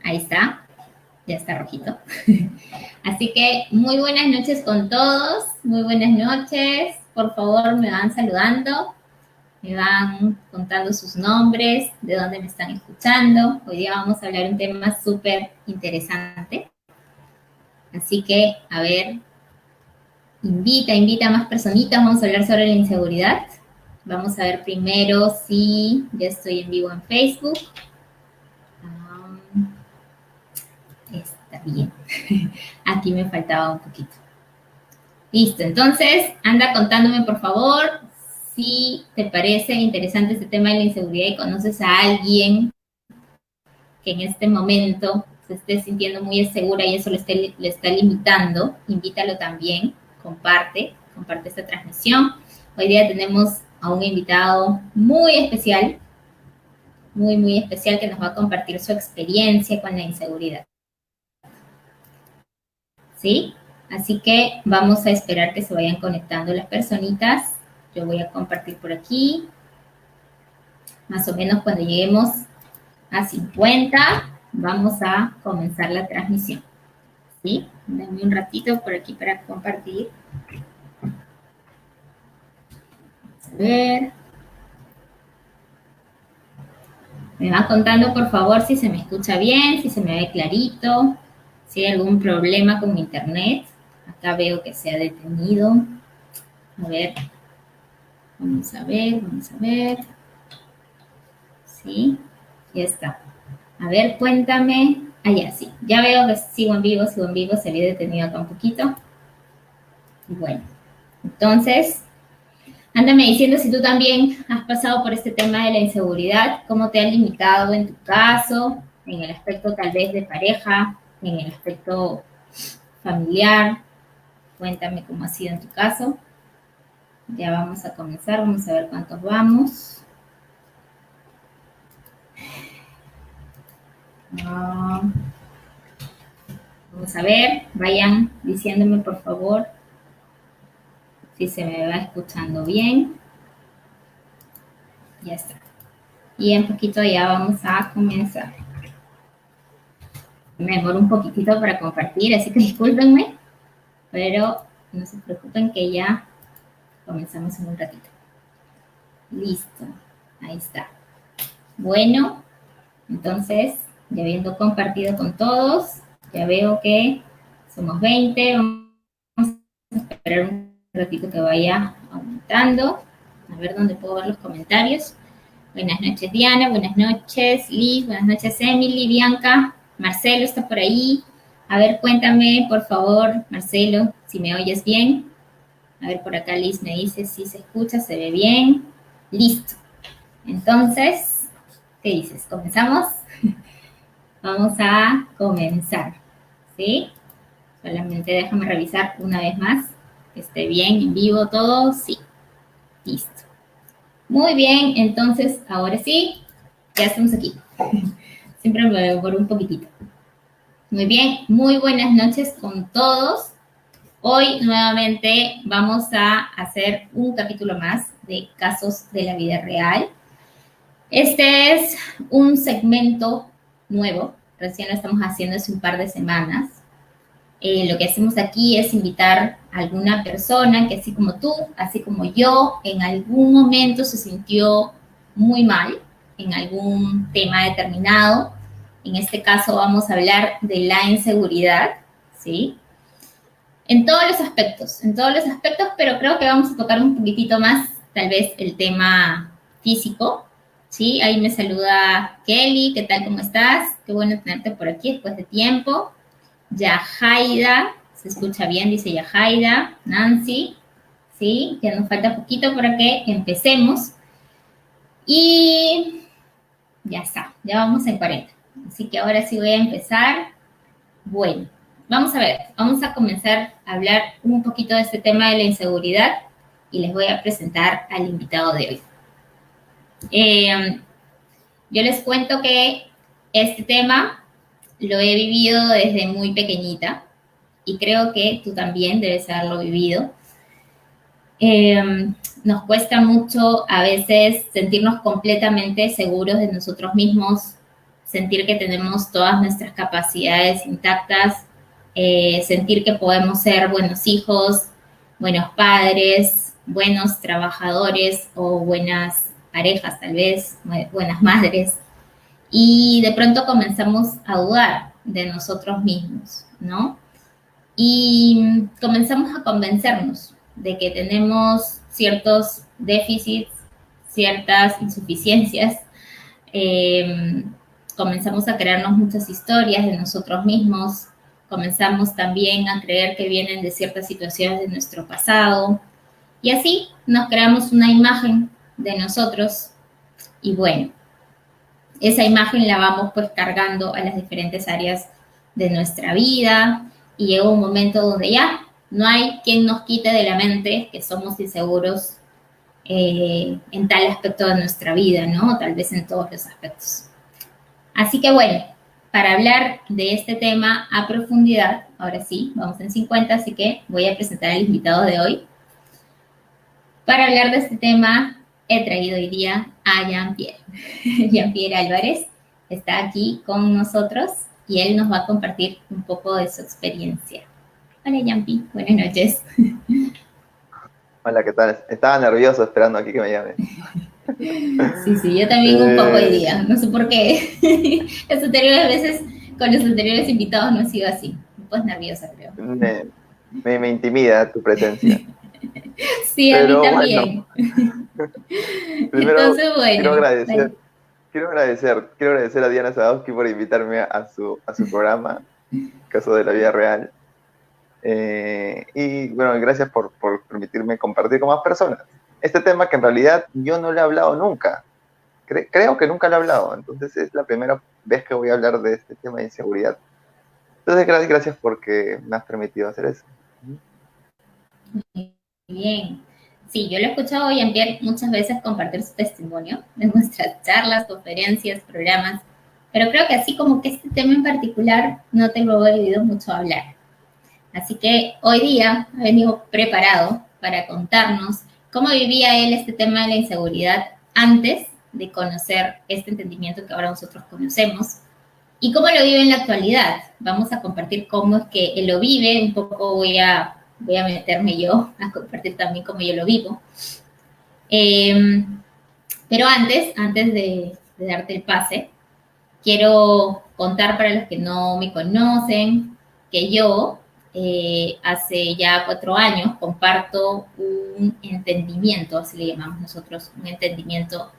Ahí está, ya está rojito. Así que muy buenas noches con todos, muy buenas noches. Por favor, me van saludando, me van contando sus nombres, de dónde me están escuchando. Hoy día vamos a hablar un tema súper interesante. Así que, a ver, invita a más personitas, vamos a hablar sobre la inseguridad. Vamos a ver primero si ya estoy en vivo en Facebook. Está bien. Aquí me faltaba un poquito. Listo, entonces anda contándome por favor si te parece interesante este tema de la inseguridad y conoces a alguien que en este momento se esté sintiendo muy insegura y eso le está limitando, invítalo también, comparte esta transmisión. Hoy día tenemos a un invitado muy especial, muy especial que nos va a compartir su experiencia con la inseguridad. ¿Sí? Así que vamos a esperar que se vayan conectando las personitas. Yo voy a compartir por aquí. Más o menos cuando lleguemos a 50, vamos a comenzar la transmisión. ¿Sí? Dame un ratito por aquí para compartir. Vamos a ver. Me va contando, por favor, si se me escucha bien, si se me ve clarito, si hay algún problema con mi internet. Acá veo que se ha detenido. A ver. Vamos a ver. Sí, ya está. A ver, cuéntame. Ah, ya, sí. Ya veo que sigo en vivo, se había detenido acá un poquito. Bueno, entonces, ándame diciendo si tú también has pasado por este tema de la inseguridad, cómo te han limitado en tu caso, en el aspecto tal vez de pareja, en el aspecto familiar. Cuéntame cómo ha sido en tu caso. Ya vamos a comenzar, vamos a ver cuántos vamos. Vamos a ver, vayan diciéndome por favor si se me va escuchando bien. Ya está. Y en poquito ya vamos a comenzar. Me demoro un poquitito para compartir, así que discúlpenme, pero no se preocupen que ya comenzamos en un ratito. Listo, ahí está. Bueno, entonces, ya habiendo compartido con todos, ya veo que somos 20, vamos a esperar un ratito que vaya aumentando, a ver dónde puedo ver los comentarios. Buenas noches, Diana. Buenas noches, Liz. Buenas noches, Emily, Bianca. Marcelo está por ahí. A ver, cuéntame, por favor, Marcelo, si me oyes bien. A ver, por acá Liz me dice si se escucha, se ve bien. Listo. Entonces, ¿qué dices? ¿Comenzamos? Vamos a comenzar. ¿Sí? Solamente déjame revisar una vez más que esté bien, en vivo todo. Sí. Listo. Muy bien, entonces, ahora sí, ya estamos aquí. Siempre me demoro un poquitito. Muy bien, muy buenas noches con todos. Hoy nuevamente vamos a hacer un capítulo más de casos de la vida real. Este es un segmento nuevo, recién lo estamos haciendo hace un par de semanas. Lo que hacemos aquí es invitar a alguna persona que así como tú, así como yo, en algún momento se sintió muy mal en algún tema determinado. En este caso vamos a hablar de la inseguridad, ¿sí? En todos los aspectos, pero creo que vamos a tocar un poquitito más, tal vez, el tema físico, ¿sí? Ahí me saluda Kelly, ¿qué tal, cómo estás? Qué bueno tenerte por aquí después de tiempo. Yajaida, se escucha bien, dice Yajaida, Nancy, ¿sí? Ya nos falta poquito para que empecemos. Y ya está, ya vamos en 40. Así que ahora sí voy a empezar. Bueno, vamos a ver, vamos a comenzar a hablar un poquito de este tema de la inseguridad y les voy a presentar al invitado de hoy. Yo les cuento que este tema lo he vivido desde muy pequeñita y creo que tú también debes haberlo vivido. Nos cuesta mucho a veces sentirnos completamente seguros de nosotros mismos, sentir que tenemos todas nuestras capacidades intactas, sentir que podemos ser buenos hijos, buenos padres, buenos trabajadores o buenas parejas tal vez, buenas madres. Y de pronto comenzamos a dudar de nosotros mismos, ¿no? Y comenzamos a convencernos de que tenemos ciertos déficits, ciertas insuficiencias. eh, Comenzamos a crearnos muchas historias de nosotros mismos, comenzamos también a creer que vienen de ciertas situaciones de nuestro pasado, y así nos creamos una imagen de nosotros, y bueno, esa imagen la vamos pues cargando a las diferentes áreas de nuestra vida, y llega un momento donde ya no hay quien nos quite de la mente que somos inseguros en tal aspecto de nuestra vida, ¿no? Tal vez en todos los aspectos. Así que bueno, para hablar de este tema a profundidad, ahora sí, vamos en 50, así que voy a presentar al invitado de hoy. Para hablar de este tema, he traído hoy día a Jean-Pierre. Jean-Pierre Álvarez está aquí con nosotros y él nos va a compartir un poco de su experiencia. Hola Jean-Pierre, buenas noches. Hola, ¿qué tal? Estaba nervioso esperando aquí que me llame. Sí, yo también un poco hoy Eh, día, no sé por qué. Las anteriores veces con los anteriores invitados no ha sido así, pues nerviosa creo. me, me intimida tu presencia. Sí, a mí Pero bueno, también. primero Entonces, quiero bueno, agradecer, vale. quiero agradecer a Diana Sadowski por invitarme a su programa, Caso de la Vida Real. Y bueno, gracias por permitirme compartir con más personas. Este tema que en realidad yo no le he hablado nunca. Creo que nunca lo he hablado. Entonces es la primera vez que voy a hablar de este tema de inseguridad. Entonces, gracias porque me has permitido hacer eso. Bien. Sí, yo lo he escuchado hoy Jean-Pierre muchas veces compartir su testimonio en nuestras charlas, conferencias, programas, pero creo que así como que este tema en particular no te lo he oído mucho hablar. Así que hoy día ha venido preparado para contarnos cómo vivía él este tema de la inseguridad antes de conocer este entendimiento que ahora nosotros conocemos y cómo lo vive en la actualidad. Vamos a compartir cómo es que él lo vive, un poco voy a meterme yo a compartir también cómo yo lo vivo. Eh, pero antes de darte el pase, quiero contar para los que no me conocen que yo hace ya 4 años comparto un entendimiento, así le llamamos nosotros, un entendimiento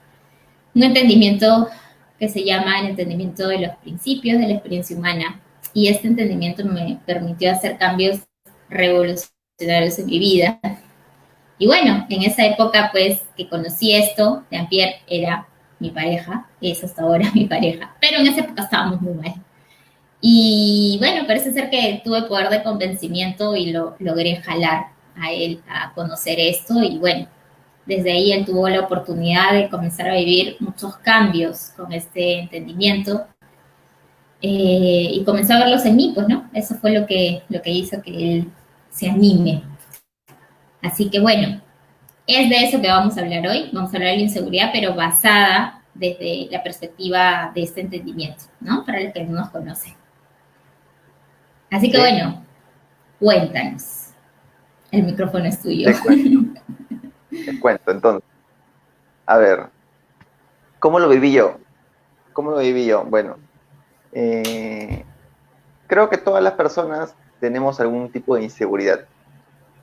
que se llama el entendimiento de los principios de la experiencia humana. Y este entendimiento me permitió hacer cambios revolucionarios en mi vida. Y bueno, en esa época, pues, que conocí esto, Jean-Pierre era mi pareja, es hasta ahora mi pareja, pero en esa época estábamos muy mal. Y bueno, parece ser que tuve poder de convencimiento y lo logré jalar a él a conocer esto. Y bueno, desde ahí él tuvo la oportunidad de comenzar a vivir muchos cambios con este entendimiento y comenzó a verlos en mí, pues, ¿no? Eso fue lo que hizo que él se anime. Así que bueno, es de eso que vamos a hablar hoy. Vamos a hablar de la inseguridad, pero basada desde la perspectiva de este entendimiento, ¿no? Para los que no nos conocen. Así que Sí, bueno, cuéntanos. El micrófono es tuyo. te cuento, te cuento. Entonces, a ver, ¿cómo lo viví yo? ¿Cómo lo viví yo? Bueno, eh, creo que todas las personas tenemos algún tipo de inseguridad,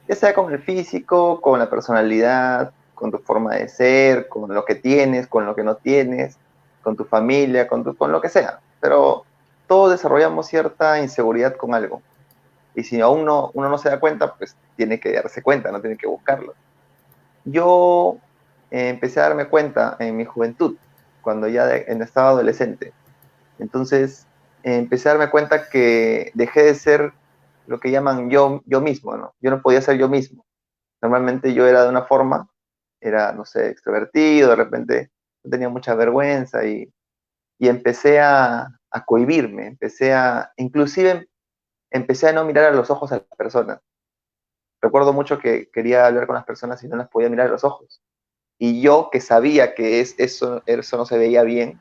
ya sea con el físico, con la personalidad, con tu forma de ser, con lo que tienes, con lo que no tienes, con tu familia, con lo que sea. Pero todos desarrollamos cierta inseguridad con algo. Y si aún uno no se da cuenta, pues tiene que darse cuenta, no tiene que buscarlo. Yo empecé a darme cuenta en mi juventud, cuando estaba adolescente. Entonces, empecé a darme cuenta que dejé de ser lo que llaman yo mismo, ¿no? Yo no podía ser yo mismo. Normalmente yo era de una forma, era, no sé, extrovertido, de repente tenía mucha vergüenza y empecé a cohibirme, inclusive empecé a no mirar a los ojos a las personas. Recuerdo mucho que quería hablar con las personas y no las podía mirar a los ojos. Y yo que sabía que eso no se veía bien,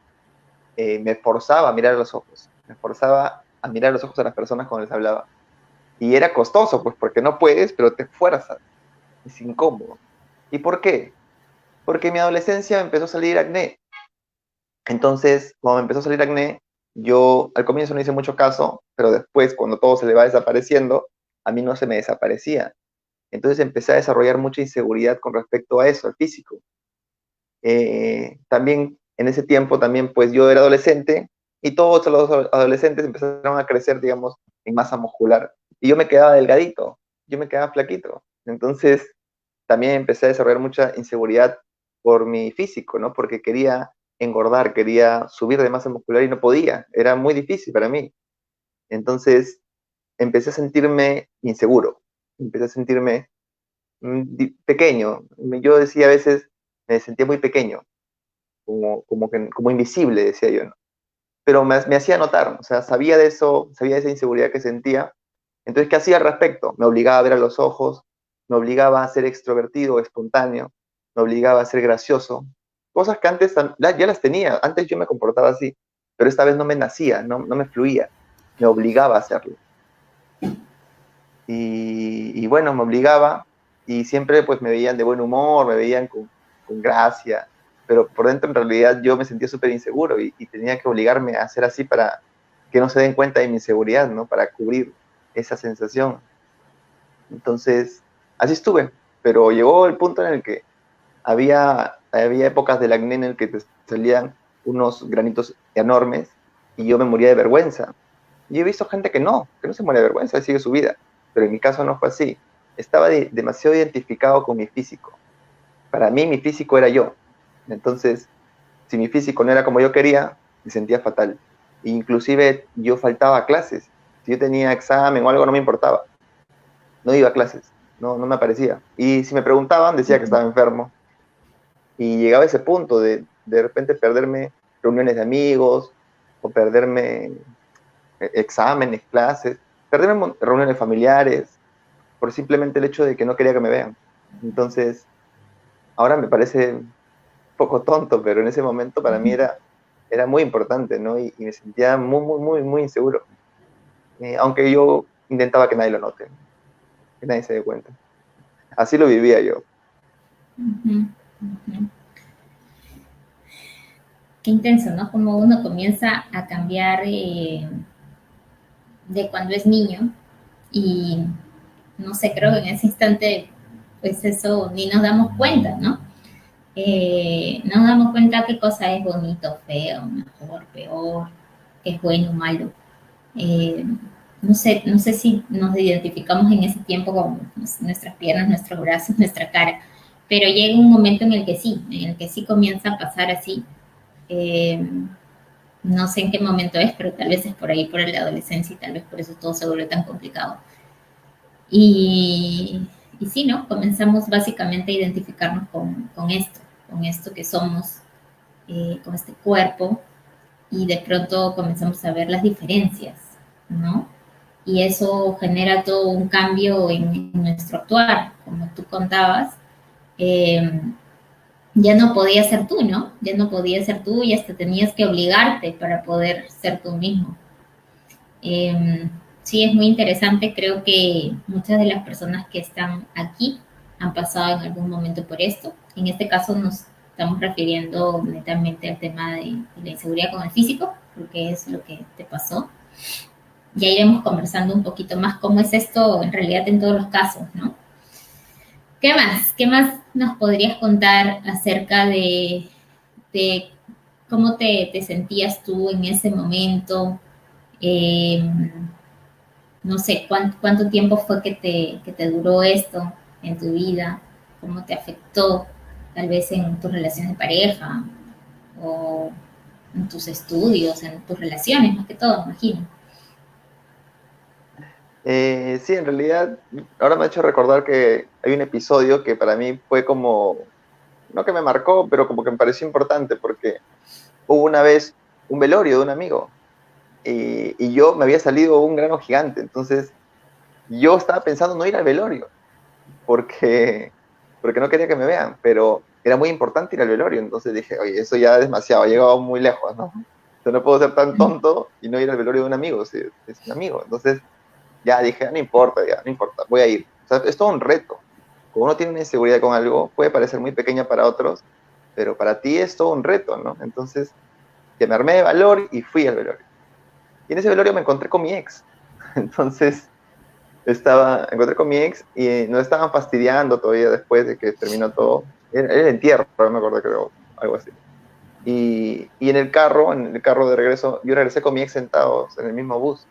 me forzaba a mirar a los ojos, me forzaba a mirar a los ojos a las personas cuando les hablaba. Y era costoso, pues porque no puedes, pero te fuerzas, es incómodo. ¿Y por qué? Porque en mi adolescencia me empezó a salir acné. Entonces, cuando me empezó a salir acné, yo al comienzo no hice mucho caso, pero después, cuando todo se le va desapareciendo, a mí no se me desaparecía. Entonces empecé a desarrollar mucha inseguridad con respecto a eso, al físico. También en ese tiempo, también pues yo era adolescente y todos los adolescentes empezaron a crecer, digamos, en masa muscular. Y yo me quedaba delgadito, yo me quedaba flaquito. Entonces también empecé a desarrollar mucha inseguridad por mi físico, ¿no? Porque quería engordar, quería subir de masa muscular y no podía. Era muy difícil para mí. Entonces empecé a sentirme inseguro, empecé a sentirme pequeño. Yo decía a veces, me sentía muy pequeño, como invisible, decía yo, ¿no? Pero me hacía notar, o sea, sabía de eso, sabía de esa inseguridad que sentía. Entonces, ¿qué hacía al respecto? Me obligaba a ver a los ojos, me obligaba a ser extrovertido, espontáneo, me obligaba a ser gracioso. Cosas que antes ya las tenía, antes yo me comportaba así, pero esta vez no me nacía, no me fluía, me obligaba a hacerlo. Y bueno, me obligaba y siempre pues me veían de buen humor, me veían con gracia, pero por dentro en realidad yo me sentía súper inseguro y tenía que obligarme a hacer así para que no se den cuenta de mi inseguridad, ¿no? Para cubrir esa sensación. Entonces, así estuve, pero llegó el punto en el que había épocas del acné en el que te salían unos granitos enormes y yo me moría de vergüenza. Y he visto gente que no se muere de vergüenza, sigue su vida, pero en mi caso no fue así. Estaba demasiado identificado con mi físico. Para mí mi físico era yo. Entonces, si mi físico no era como yo quería, me sentía fatal. Inclusive yo faltaba a clases. Si yo tenía examen o algo, no me importaba. No iba a clases, no me aparecía. Y si me preguntaban, decía que estaba enfermo. Y llegaba a ese punto de repente perderme reuniones de amigos o perderme exámenes, clases, perderme reuniones familiares por simplemente el hecho de que no quería que me vean. Entonces, ahora me parece un poco tonto, pero en ese momento para mí era muy importante, ¿no? Y me sentía muy inseguro. Aunque yo intentaba que nadie lo note, que nadie se dé cuenta. Así lo vivía yo. Ujú, ujú. Qué intenso, ¿no? Como uno comienza a cambiar de cuando es niño y no sé, creo que en ese instante, pues eso ni nos damos cuenta, ¿no? No nos damos cuenta qué cosa es bonito, feo, mejor, peor, qué es bueno, malo. Eh, no sé si nos identificamos en ese tiempo con nuestras piernas, nuestros brazos, nuestra cara, pero llega un momento en el que sí comienza a pasar así. Eh, no sé en qué momento es, pero tal vez es por ahí, por la adolescencia y tal vez por eso todo se vuelve tan complicado. Y sí, ¿no? Comenzamos básicamente a identificarnos con esto que somos, con este cuerpo, y de pronto comenzamos a ver las diferencias, ¿no? Y eso genera todo un cambio en nuestro actuar, como tú contabas. Eh, ya no podías ser tú, ¿no? Ya no podías ser tú y hasta tenías que obligarte para poder ser tú mismo. Sí, es muy interesante. Creo que muchas de las personas que están aquí han pasado en algún momento por esto. En este caso nos estamos refiriendo netamente al tema de la inseguridad con el físico, porque es lo que te pasó. Ya iremos conversando un poquito más cómo es esto en realidad en todos los casos, ¿no? ¿Qué más? ¿Qué más nos podrías contar acerca de cómo te sentías tú en ese momento? Eh, no sé, cuánto tiempo fue que te duró esto en tu vida, cómo te afectó tal vez en tus relaciones de pareja o en tus estudios, en tus relaciones, más que todo, me imagino. Sí, en realidad, ahora me ha hecho recordar que hay un episodio que para mí fue como, no que me marcó, pero como que me pareció importante, porque hubo una vez un velorio de un amigo y yo me había salido un grano gigante, entonces yo estaba pensando no ir al velorio porque, porque no quería que me vean, pero era muy importante ir al velorio, entonces dije, oye, eso ya es demasiado, he llegado muy lejos, ¿no? Yo no puedo ser tan tonto y no ir al velorio de un amigo, si es un amigo. Entonces, ya dije, no importa, ya, no importa, voy a ir. O sea, es todo un reto. Cuando uno tiene una inseguridad con algo, puede parecer muy pequeña para otros, pero para ti es todo un reto, ¿no? Entonces, ya me armé de valor y fui al velorio. Y en ese velorio me encontré con mi ex. Entonces, encontré con mi ex y nos estaban fastidiando todavía después de que terminó todo. Era el entierro, no me acuerdo, creo, algo así. Y en el carro de regreso, yo regresé con mi ex sentados en el mismo bus.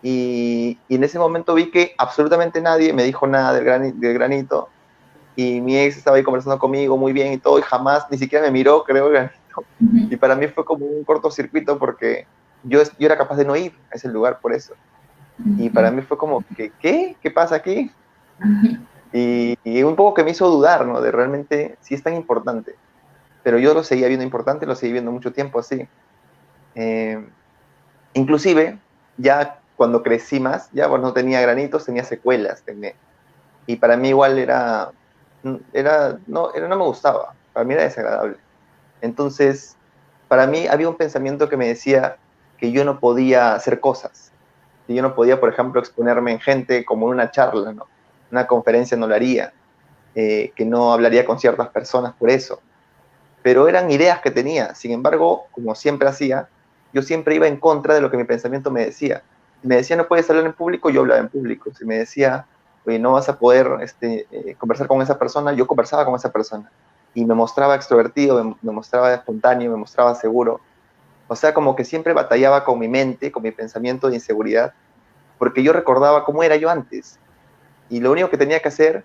Y en ese momento vi que absolutamente nadie me dijo nada del granito. Y mi ex estaba ahí conversando conmigo muy bien y todo, y jamás, ni siquiera me miró, creo, el granito. Y para mí fue como un cortocircuito porque yo era capaz de no ir a ese lugar por eso. Y para mí fue como, ¿qué? ¿Qué pasa aquí? Y un poco que me hizo dudar, ¿no? De realmente si es tan importante. Pero yo lo seguía viendo importante, lo seguí viendo mucho tiempo así. Eh, Inclusive, ya cuando crecí más, ya bueno, no tenía granitos, tenía secuelas. Y para mí igual no me gustaba, para mí era desagradable. Entonces, para mí había un pensamiento que me decía que yo no podía hacer cosas, que yo no podía, por ejemplo, exponerme en gente como en una charla, ¿no? Una conferencia no lo haría, que no hablaría con ciertas personas por eso. Pero eran ideas que tenía. Sin embargo, como siempre hacía, yo siempre iba en contra de lo que mi pensamiento me decía. Si me decía no puedes hablar en público, yo hablaba en público. Si me decía, oye, no vas a poder conversar con esa persona, yo conversaba con esa persona. Y me mostraba extrovertido, me mostraba espontáneo, me mostraba seguro. O sea, como que siempre batallaba con mi mente, con mi pensamiento de inseguridad, porque yo recordaba cómo era yo antes. Y lo único que tenía que hacer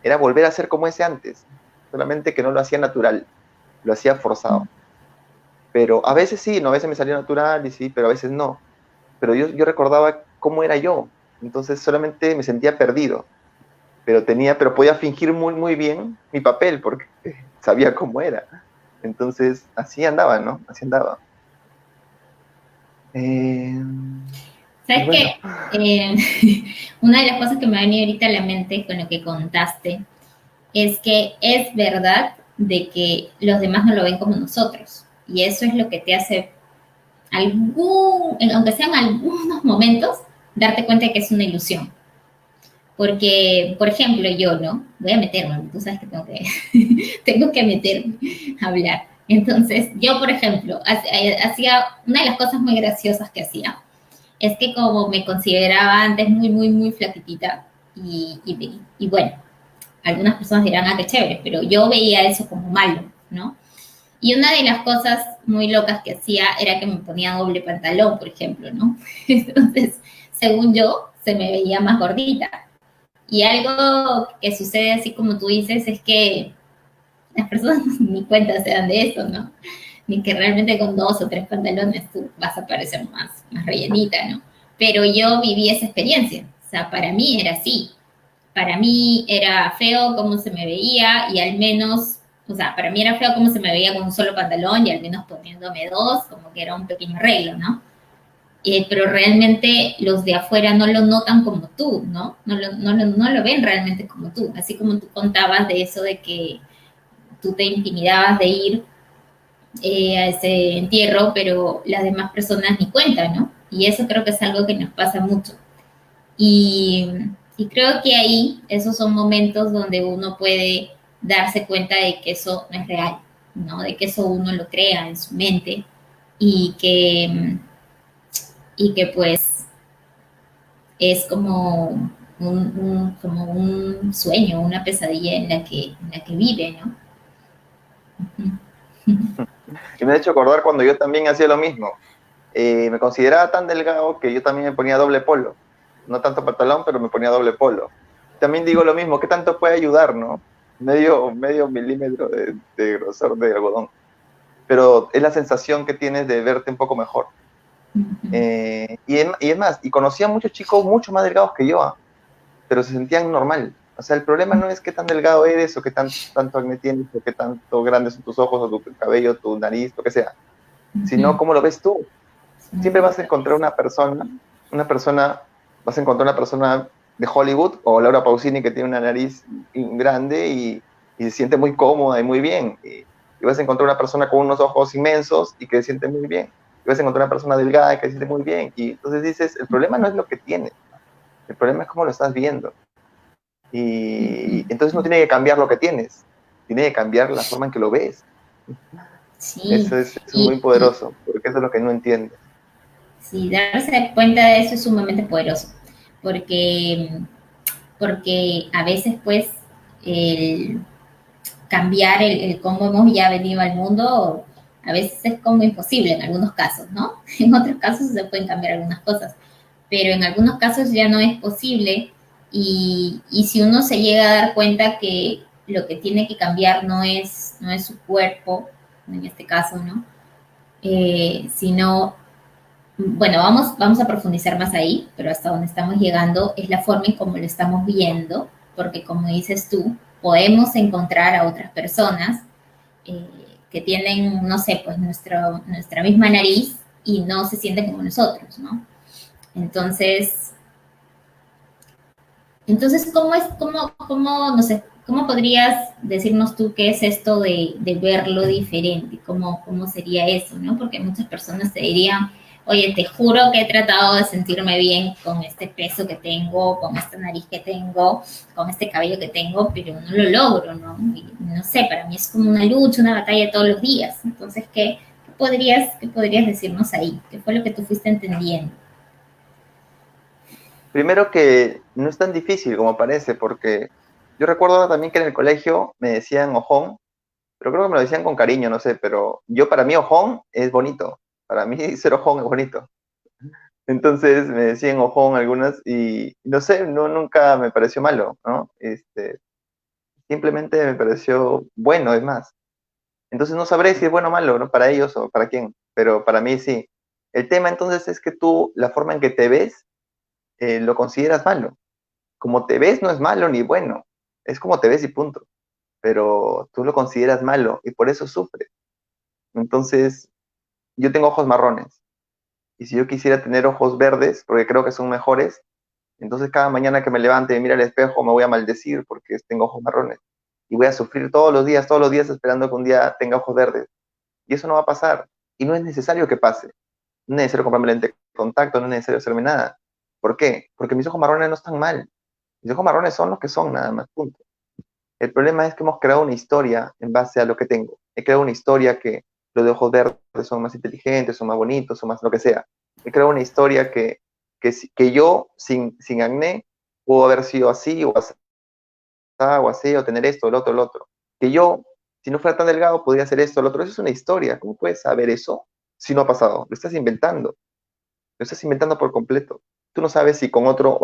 era volver a ser como ese antes. Solamente que no lo hacía natural, lo hacía forzado. Pero a veces sí, ¿no? A veces me salía natural y sí, pero a veces no. Pero yo recordaba cómo era yo. Entonces solamente me sentía perdido, pero podía fingir muy, muy bien mi papel porque sabía cómo era. Entonces así andaba, ¿no? Así andaba. Y ¿Sabes bueno, qué? Eh, una de las cosas que me ha venido ahorita a la mente con lo que contaste es que es verdad de que los demás no lo ven como nosotros. Y eso es lo que te hace aunque sean algunos momentos, darte cuenta de que es una ilusión. Porque, por ejemplo, yo, ¿no? Voy a meterme, tú sabes que tengo que meterme a hablar. Entonces, yo, por ejemplo, hacía una de las cosas muy graciosas que hacía es que como me consideraba antes muy, muy, muy flaquitita y bueno, algunas personas dirán, ah, qué chévere, pero yo veía eso como malo, ¿no? Y una de las cosas muy locas que hacía era que me ponía doble pantalón, por ejemplo, ¿no? Entonces, según yo, se me veía más gordita. Y algo que sucede así como tú dices es que las personas ni cuenta se dan de eso, ¿no? Ni que realmente con 2 o 3 pantalones tú vas a parecer más rellenita, ¿no? Pero yo viví esa experiencia, o sea, para mí era así. Para mí era feo cómo se me veía y al menos, o sea, para mí era feo cómo se me veía con un solo pantalón y al menos poniéndome dos, como que era un pequeño arreglo, ¿no? Pero realmente los de afuera no lo notan como tú, ¿no? No lo ven realmente como tú. Así como tú contabas de eso de que tú te intimidabas de ir a ese entierro, pero las demás personas ni cuentan, ¿no? Y eso creo que es algo que nos pasa mucho. Y, y creo que ahí esos son momentos donde uno puede darse cuenta de que eso no es real, ¿no? De que eso uno lo crea en su mente y que pues es como como un sueño, una pesadilla en la que vive, ¿no? y me ha hecho acordar cuando yo también hacía lo mismo. Me consideraba tan delgado que yo también me ponía doble polo. No tanto pantalón, pero me ponía doble polo. También digo lo mismo, ¿qué tanto puede ayudar, no? Medio milímetro de grosor de algodón. Pero es la sensación que tienes de verte un poco mejor. Y es más, y conocía a muchos chicos mucho más delgados que yo, ¿ah? Pero se sentían normal. O sea, el problema no es qué tan delgado eres, o qué tanto acné tienes, o qué tanto grandes son tus ojos, o tu cabello, tu nariz, lo que sea, sino cómo lo ves tú. Siempre vas a encontrar vas a encontrar una persona de Hollywood, o Laura Pausini, que tiene una nariz grande y se siente muy cómoda y muy bien. Y vas a encontrar una persona con unos ojos inmensos y que se siente muy bien. vas a encontrar una persona delgada que se siente muy bien, y entonces dices, el problema no es lo que tienes, el problema es cómo lo estás viendo, y entonces no tiene que cambiar lo que tienes, tiene que cambiar la forma en que lo ves. Sí, Eso es muy y poderoso, porque eso es lo que no entiendes. sí, darse cuenta de eso es sumamente poderoso, porque, porque a veces pues el cambiar el cómo hemos ya venido al mundo a veces es como imposible en algunos casos, ¿no? En otros casos se pueden cambiar algunas cosas, pero en algunos casos ya no es posible y si uno se llega a dar cuenta que lo que tiene que cambiar no es su cuerpo, en este caso, ¿no? Sino, bueno, vamos a profundizar más ahí, pero hasta donde estamos llegando es la forma en cómo lo estamos viendo, porque como dices tú, podemos encontrar a otras personas eh, que tienen, no sé, pues nuestra misma nariz y no se sienten como nosotros, ¿no? Entonces, entonces no sé, cómo podrías decirnos tú qué es esto de verlo diferente? ¿Cómo sería eso, no? Porque muchas personas te dirían, oye, te juro que he tratado de sentirme bien con este peso que tengo, con esta nariz que tengo, con este cabello que tengo, pero no lo logro, ¿no? Y no sé, para mí es como una lucha, una batalla todos los días. Entonces, qué podrías decirnos ahí? ¿Qué fue lo que tú fuiste entendiendo? Primero que no es tan difícil como parece, porque yo recuerdo también que en el colegio me decían ojón, pero creo que me lo decían con cariño, no sé, pero yo para mí ojón es bonito, para mí ser ojón es bonito. Entonces me decían ojón algunas y no sé, no, nunca me pareció malo, ¿no? Simplemente me pareció bueno, es más. Entonces no sabré si es bueno o malo, ¿no? Para ellos o para quién, pero para mí sí. El tema entonces es que tú, la forma en que te ves, lo consideras malo. Como te ves no es malo ni bueno, es como te ves y punto. Pero tú lo consideras malo y por eso sufres. Entonces, yo tengo ojos marrones y si yo quisiera tener ojos verdes, porque creo que son mejores, entonces cada mañana que me levante y mire al espejo me voy a maldecir porque tengo ojos marrones y voy a sufrir todos los días esperando que un día tenga ojos verdes. Y eso no va a pasar y no es necesario que pase. No es necesario comprarme lente de contacto, no es necesario hacerme nada. ¿Por qué? Porque mis ojos marrones no están mal. Mis ojos marrones son los que son, nada más, punto. El problema es que hemos creado una historia en base a lo que tengo. He creado una historia que los de ojos verdes son más inteligentes, son más bonitos, son más lo que sea. He creado una historia que yo, sin acné, puedo haber sido así o así, o tener esto, el otro. Que yo, si no fuera tan delgado, podría hacer esto, el otro. Eso es una historia. ¿Cómo puedes saber eso si no ha pasado? Lo estás inventando. Lo estás inventando por completo. Tú no sabes si con otro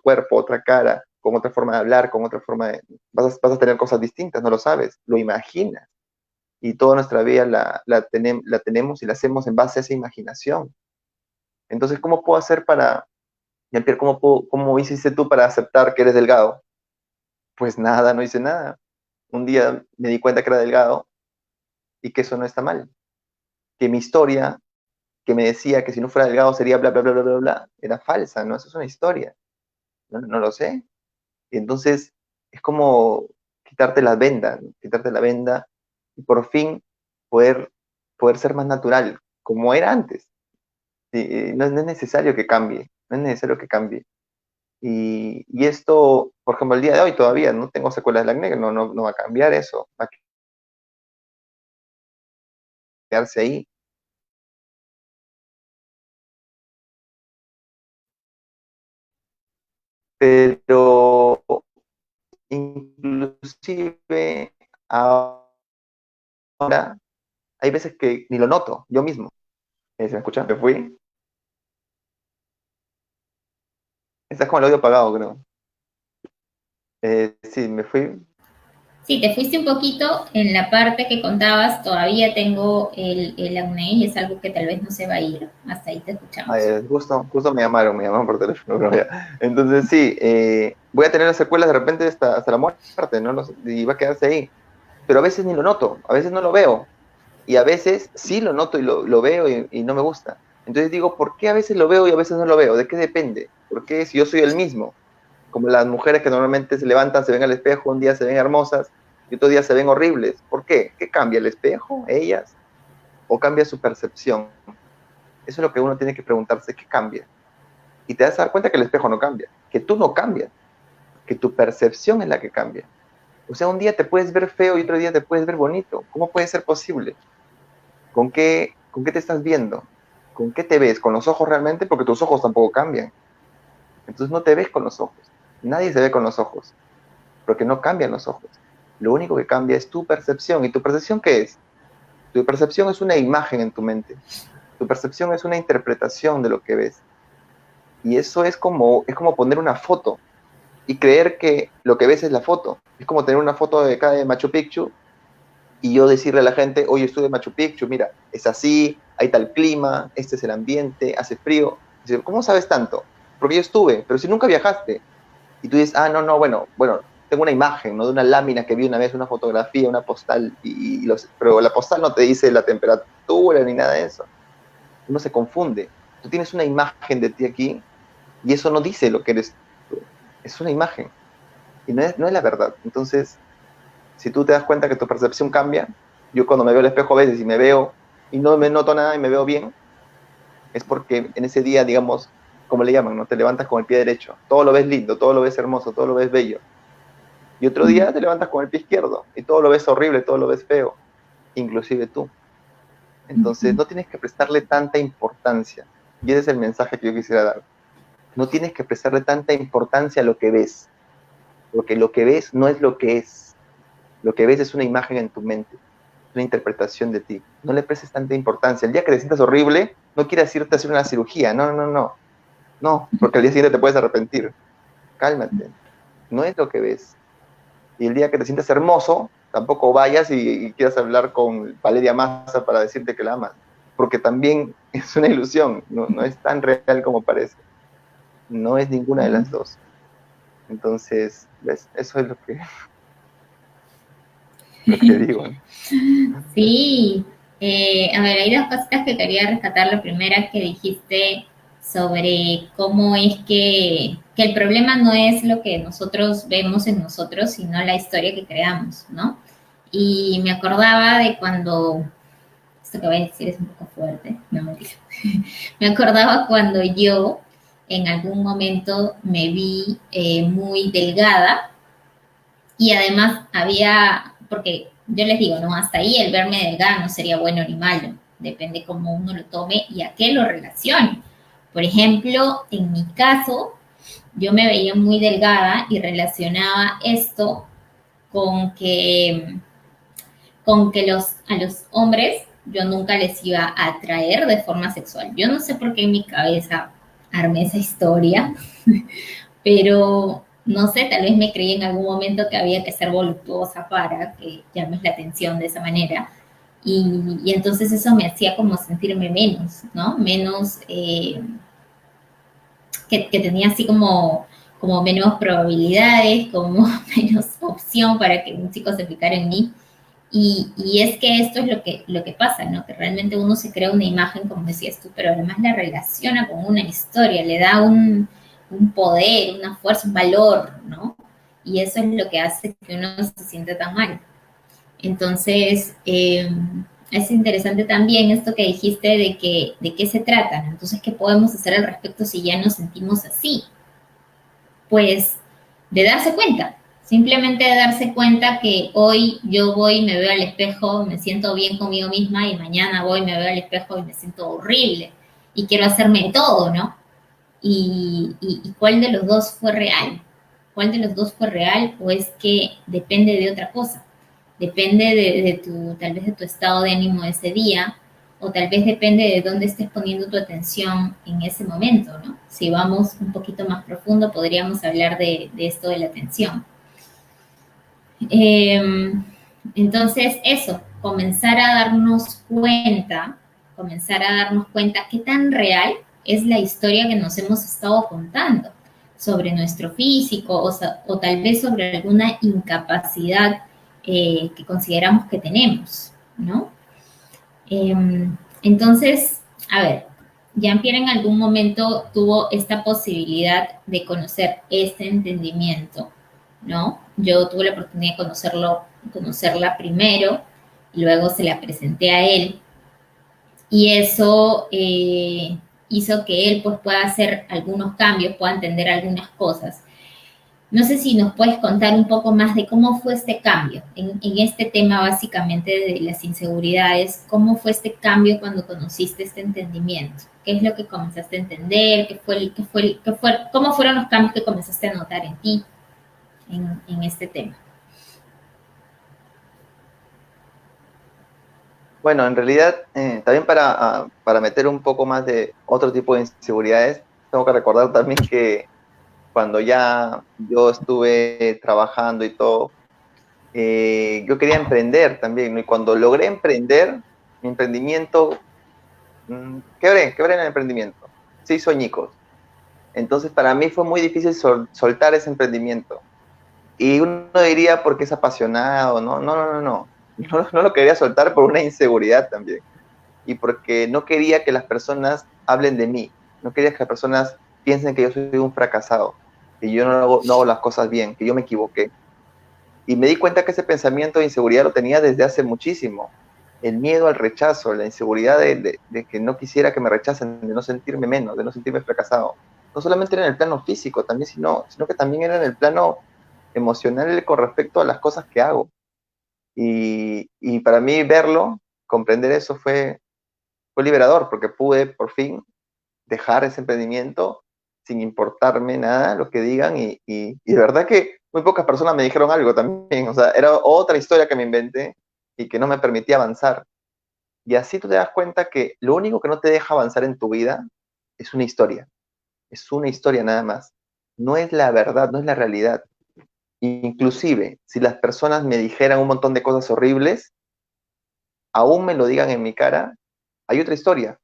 cuerpo, otra cara, con otra forma de hablar, con otra forma de... Vas a tener cosas distintas, no lo sabes, lo imaginas. Y toda nuestra vida la tenemos y la hacemos en base a esa imaginación. Entonces, ¿cómo puedo hacer para, Jean-Pierre, cómo hiciste tú para aceptar que eres delgado? Pues nada, no hice nada. Un día me di cuenta que era delgado y que eso no está mal. Que mi historia, que me decía que si no fuera delgado sería bla, bla, bla, bla, bla, bla, era falsa, ¿no? Eso es una historia. No, no lo sé. Y entonces es como quitarte la venda, ¿no? Quitarte la venda y por fin poder, poder ser más natural, como era antes. Sí, no, no es necesario que cambie, no es necesario que cambie. Y esto, por ejemplo, el día de hoy todavía no tengo secuelas del acné, no va a cambiar eso, va a quedarse ahí. Pero inclusive ahora hay veces que ni lo noto, yo mismo. ¿Se me escucha? ¿Me fui? Estás con el audio apagado, creo. Sí, me fui. Sí, te fuiste un poquito en la parte que contabas, todavía tengo el acné y es algo que tal vez no se va a ir, hasta ahí te escuchamos. Justo me llamaron por teléfono, pero ya. Entonces sí, voy a tener las secuelas de repente hasta la muerte, ¿no? Y va a quedarse ahí. Pero a veces ni lo noto, a veces no lo veo. Y a veces sí lo noto y lo veo y no me gusta. Entonces digo, ¿por qué a veces lo veo y a veces no lo veo? ¿De qué depende? ¿Por qué si yo soy el mismo? Como las mujeres que normalmente se levantan, se ven al espejo, un día se ven hermosas y otro día se ven horribles. ¿Por qué? ¿Qué cambia el espejo, ellas? ¿O cambia su percepción? Eso es lo que uno tiene que preguntarse, ¿qué cambia? Y te vas a dar cuenta que el espejo no cambia, que tú no cambias, que tu percepción es la que cambia. O sea, un día te puedes ver feo y otro día te puedes ver bonito. ¿Cómo puede ser posible? ¿Con qué te estás viendo? ¿Con qué te ves? ¿Con los ojos realmente? Porque tus ojos tampoco cambian. Entonces no te ves con los ojos. Nadie se ve con los ojos, porque no cambian los ojos. Lo único que cambia es tu percepción. ¿Y tu percepción qué es? Tu percepción es una imagen en tu mente. Tu percepción es una interpretación de lo que ves. Y eso es como poner una foto y creer que lo que ves es la foto. Es como tener una foto de acá de Machu Picchu y yo decirle a la gente, oye, estuve en Machu Picchu, mira, es así, hay tal clima, este es el ambiente, hace frío. Dice, ¿cómo sabes tanto? Porque yo estuve, pero si nunca viajaste. Y tú dices, no, no, bueno, tengo una imagen, ¿no? De una lámina que vi una vez, una fotografía, una postal, pero la postal no te dice la temperatura ni nada de eso. Uno se confunde. Tú tienes una imagen de ti aquí y eso no dice lo que eres tú. Es una imagen y no es la verdad. Entonces, si tú te das cuenta que tu percepción cambia, yo cuando me veo al espejo a veces y me veo y no me noto nada y me veo bien, es porque en ese día, digamos, como le llaman, ¿no? Te levantas con el pie derecho, todo lo ves lindo, todo lo ves hermoso, todo lo ves bello. Y otro día te levantas con el pie izquierdo y todo lo ves horrible, todo lo ves feo, inclusive tú. Entonces no tienes que prestarle tanta importancia. Y ese es el mensaje que yo quisiera dar. No tienes que prestarle tanta importancia a lo que ves, porque lo que ves no es lo que es. Lo que ves es una imagen en tu mente, una interpretación de ti. No le prestes tanta importancia. El día que te sientas horrible, no quieras irte a hacer una cirugía. No, no, no. No, porque al día siguiente te puedes arrepentir. Cálmate. No es lo que ves. Y el día que te sientas hermoso, tampoco vayas y quieras hablar con Valeria Massa para decirte que la amas. Porque también es una ilusión. No es tan real como parece. No es ninguna de las dos. Entonces, ¿ves? Eso es lo que digo, ¿no? Sí, a ver, hay dos cositas que quería rescatar. La primera que dijiste sobre cómo es que el problema no es lo que nosotros vemos en nosotros, sino la historia que creamos, ¿no? Y me acordaba de cuando, esto que voy a decir es un poco fuerte, no mentira. Me acordaba cuando yo en algún momento me vi muy delgada y además había, porque yo les digo, no, hasta ahí el verme delgada no sería bueno ni malo, depende cómo uno lo tome y a qué lo relacione. Por ejemplo, en mi caso, yo me veía muy delgada y relacionaba esto con que a los hombres yo nunca les iba a atraer de forma sexual. Yo no sé por qué en mi cabeza armé esa historia, pero no sé, tal vez me creí en algún momento que había que ser voluptuosa para que llames la atención de esa manera. Y entonces eso me hacía como sentirme menos, ¿no? Menos, que tenía así como menos probabilidades, como menos opción para que un chico se ficara en mí. Y es que esto es lo que pasa, ¿no? Que realmente uno se crea una imagen, como decías tú, pero además la relaciona con una historia, le da un poder, una fuerza, un valor, ¿no? Y eso es lo que hace que uno se sienta tan mal. Entonces, es interesante también esto que dijiste de qué se trata, ¿no? Entonces, ¿qué podemos hacer al respecto si ya nos sentimos así? Pues de darse cuenta, simplemente de darse cuenta que hoy yo voy, me veo al espejo, me siento bien conmigo misma y mañana voy, me veo al espejo y me siento horrible y quiero hacerme todo, ¿no? Y cuál de los dos fue real, cuál de los dos fue real o es que depende de otra cosa, depende tal vez de tu estado de ánimo de ese día, o tal vez depende de dónde estés poniendo tu atención en ese momento, ¿no? Si vamos un poquito más profundo, podríamos hablar de esto de la atención. Eh, entonces, eso, comenzar a darnos cuenta qué tan real es la historia que nos hemos estado contando sobre nuestro físico o tal vez sobre alguna incapacidad que consideramos que tenemos, ¿no? Entonces, a ver, Jean-Pierre en algún momento tuvo esta posibilidad de conocer este entendimiento, ¿no? Yo tuve la oportunidad de conocerla primero, y luego se la presenté a él, y eso hizo que él pues pueda hacer algunos cambios, pueda entender algunas cosas. No sé si nos puedes contar un poco más de cómo fue este cambio en este tema básicamente de las inseguridades, cómo fue este cambio cuando conociste este entendimiento, qué es lo que comenzaste a entender, cómo fueron los cambios que comenzaste a notar en ti en este tema. Bueno, en realidad, también para meter un poco más de otro tipo de inseguridades, tengo que recordar también que cuando ya yo estuve trabajando y todo, yo quería emprender también, ¿no? Y cuando logré emprender, mi emprendimiento, quebré en el emprendimiento, se hizo añicos. Entonces, para mí fue muy difícil soltar ese emprendimiento. Y uno diría porque es apasionado, ¿no? No, no, no, no. No lo quería soltar por una inseguridad también. Y porque no quería que las personas hablen de mí. No quería que las personas piensen que yo soy un fracasado, que yo no hago las cosas bien, que yo me equivoqué. Y me di cuenta que ese pensamiento de inseguridad lo tenía desde hace muchísimo. El miedo al rechazo, la inseguridad de que no quisiera que me rechacen, de no sentirme menos, de no sentirme fracasado. No solamente era en el plano físico, también, sino que también era en el plano emocional con respecto a las cosas que hago. Y para mí verlo, comprender eso fue liberador, porque pude por fin dejar ese emprendimiento sin importarme nada lo que digan y de verdad que muy pocas personas me dijeron algo también, o sea, era otra historia que me inventé y que no me permitía avanzar. Y así tú te das cuenta que lo único que no te deja avanzar en tu vida es una historia nada más. No es la verdad, no es la realidad. Inclusive, si las personas me dijeran un montón de cosas horribles, aún me lo digan en mi cara, hay otra historia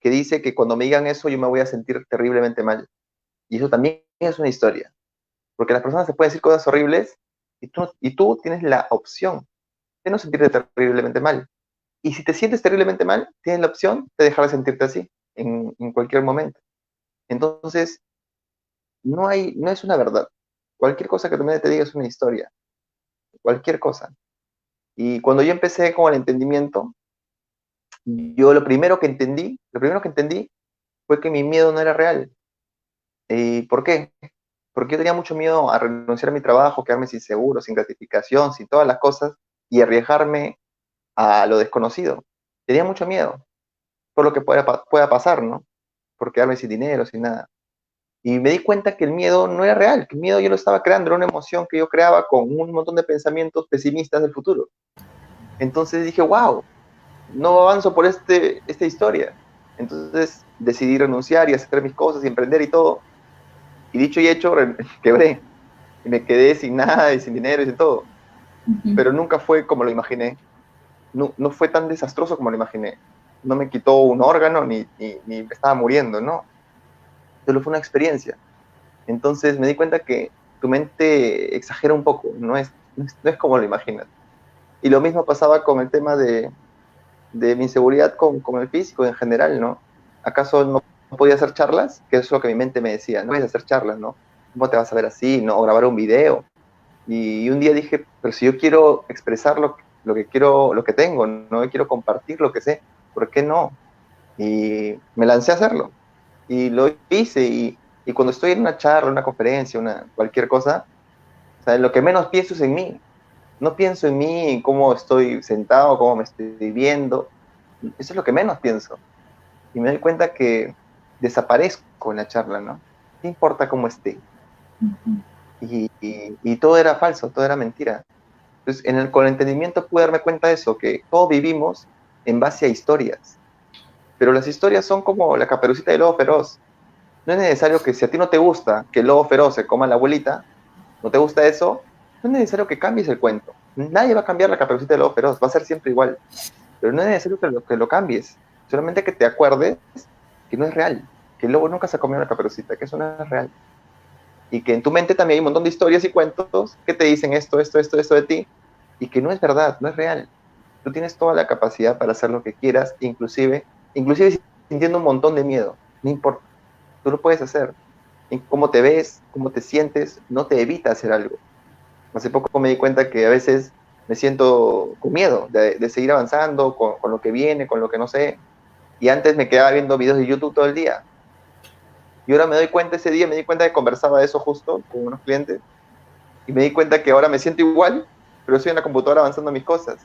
que dice que cuando me digan eso yo me voy a sentir terriblemente mal. Y eso también es una historia, porque las personas se pueden decir cosas horribles y tú tienes la opción de no sentirte terriblemente mal. Y si te sientes terriblemente mal, tienes la opción de dejar de sentirte así en cualquier momento. Entonces, no es una verdad. Cualquier cosa que tu mente te diga es una historia, cualquier cosa. Y cuando yo empecé con el entendimiento, yo lo primero que entendí fue que mi miedo no era real. ¿Y por qué? Porque yo tenía mucho miedo a renunciar a mi trabajo, quedarme sin seguro, sin gratificación, sin todas las cosas y arriesgarme a lo desconocido. Tenía mucho miedo por lo que pueda pasar, ¿no? Por quedarme sin dinero, sin nada. Y me di cuenta que el miedo no era real, que el miedo yo lo estaba creando, era una emoción que yo creaba con un montón de pensamientos pesimistas del futuro. Entonces dije, wow, no avanzo por esta historia. Entonces decidí renunciar y hacer mis cosas y emprender y todo. Y dicho y hecho, quebré. Y me quedé sin nada y sin dinero y sin todo. Uh -huh. Pero nunca fue como lo imaginé. No, no fue tan desastroso como lo imaginé. No me quitó un órgano ni me estaba muriendo, no. Solo fue una experiencia. Entonces me di cuenta que tu mente exagera un poco, no es como lo imaginas. Y lo mismo pasaba con el tema de mi inseguridad con el físico en general, ¿no? ¿Acaso no podía hacer charlas? Que es lo que mi mente me decía, no puedes hacer charlas, ¿no? ¿Cómo te vas a ver así? ¿No? O grabar un video. Y un día dije, pero si yo quiero expresar lo que quiero, lo que tengo, no quiero compartir lo que sé, ¿por qué no? Y me lancé a hacerlo. Y lo hice. Y cuando estoy en una charla, una conferencia, cualquier cosa, o sea, lo que menos pienso es en mí. No pienso en mí, en cómo estoy sentado, cómo me estoy viendo. Eso es lo que menos pienso. Y me doy cuenta que desaparezco en la charla, ¿no? ¿Qué importa cómo esté? Uh -huh. Y todo era falso, todo era mentira. Entonces, con el entendimiento pude darme cuenta de eso, que todos vivimos en base a historias, pero las historias son como la Caperucita del Lobo Feroz. No es necesario que si a ti no te gusta que el lobo feroz se coma a la abuelita, no te gusta eso, no es necesario que cambies el cuento. Nadie va a cambiar la Caperucita del Lobo Feroz, va a ser siempre igual, pero no es necesario que lo cambies, solamente que te acuerdes que no es real, que el lobo nunca se comió a la Caperucita, que eso no es real. Y que en tu mente también hay un montón de historias y cuentos que te dicen esto de ti, y que no es verdad, no es real. Tú tienes toda la capacidad para hacer lo que quieras, inclusive sintiendo un montón de miedo, no importa, tú lo puedes hacer. En cómo te ves, cómo te sientes, no te evita hacer algo. Hace poco me di cuenta que a veces me siento con miedo de seguir avanzando con lo que viene, con lo que no sé, Y antes me quedaba viendo videos de YouTube todo el día. Y ahora me doy cuenta, ese día me di cuenta que conversaba de eso justo con unos clientes. Y me di cuenta que ahora me siento igual, pero estoy en la computadora avanzando mis cosas.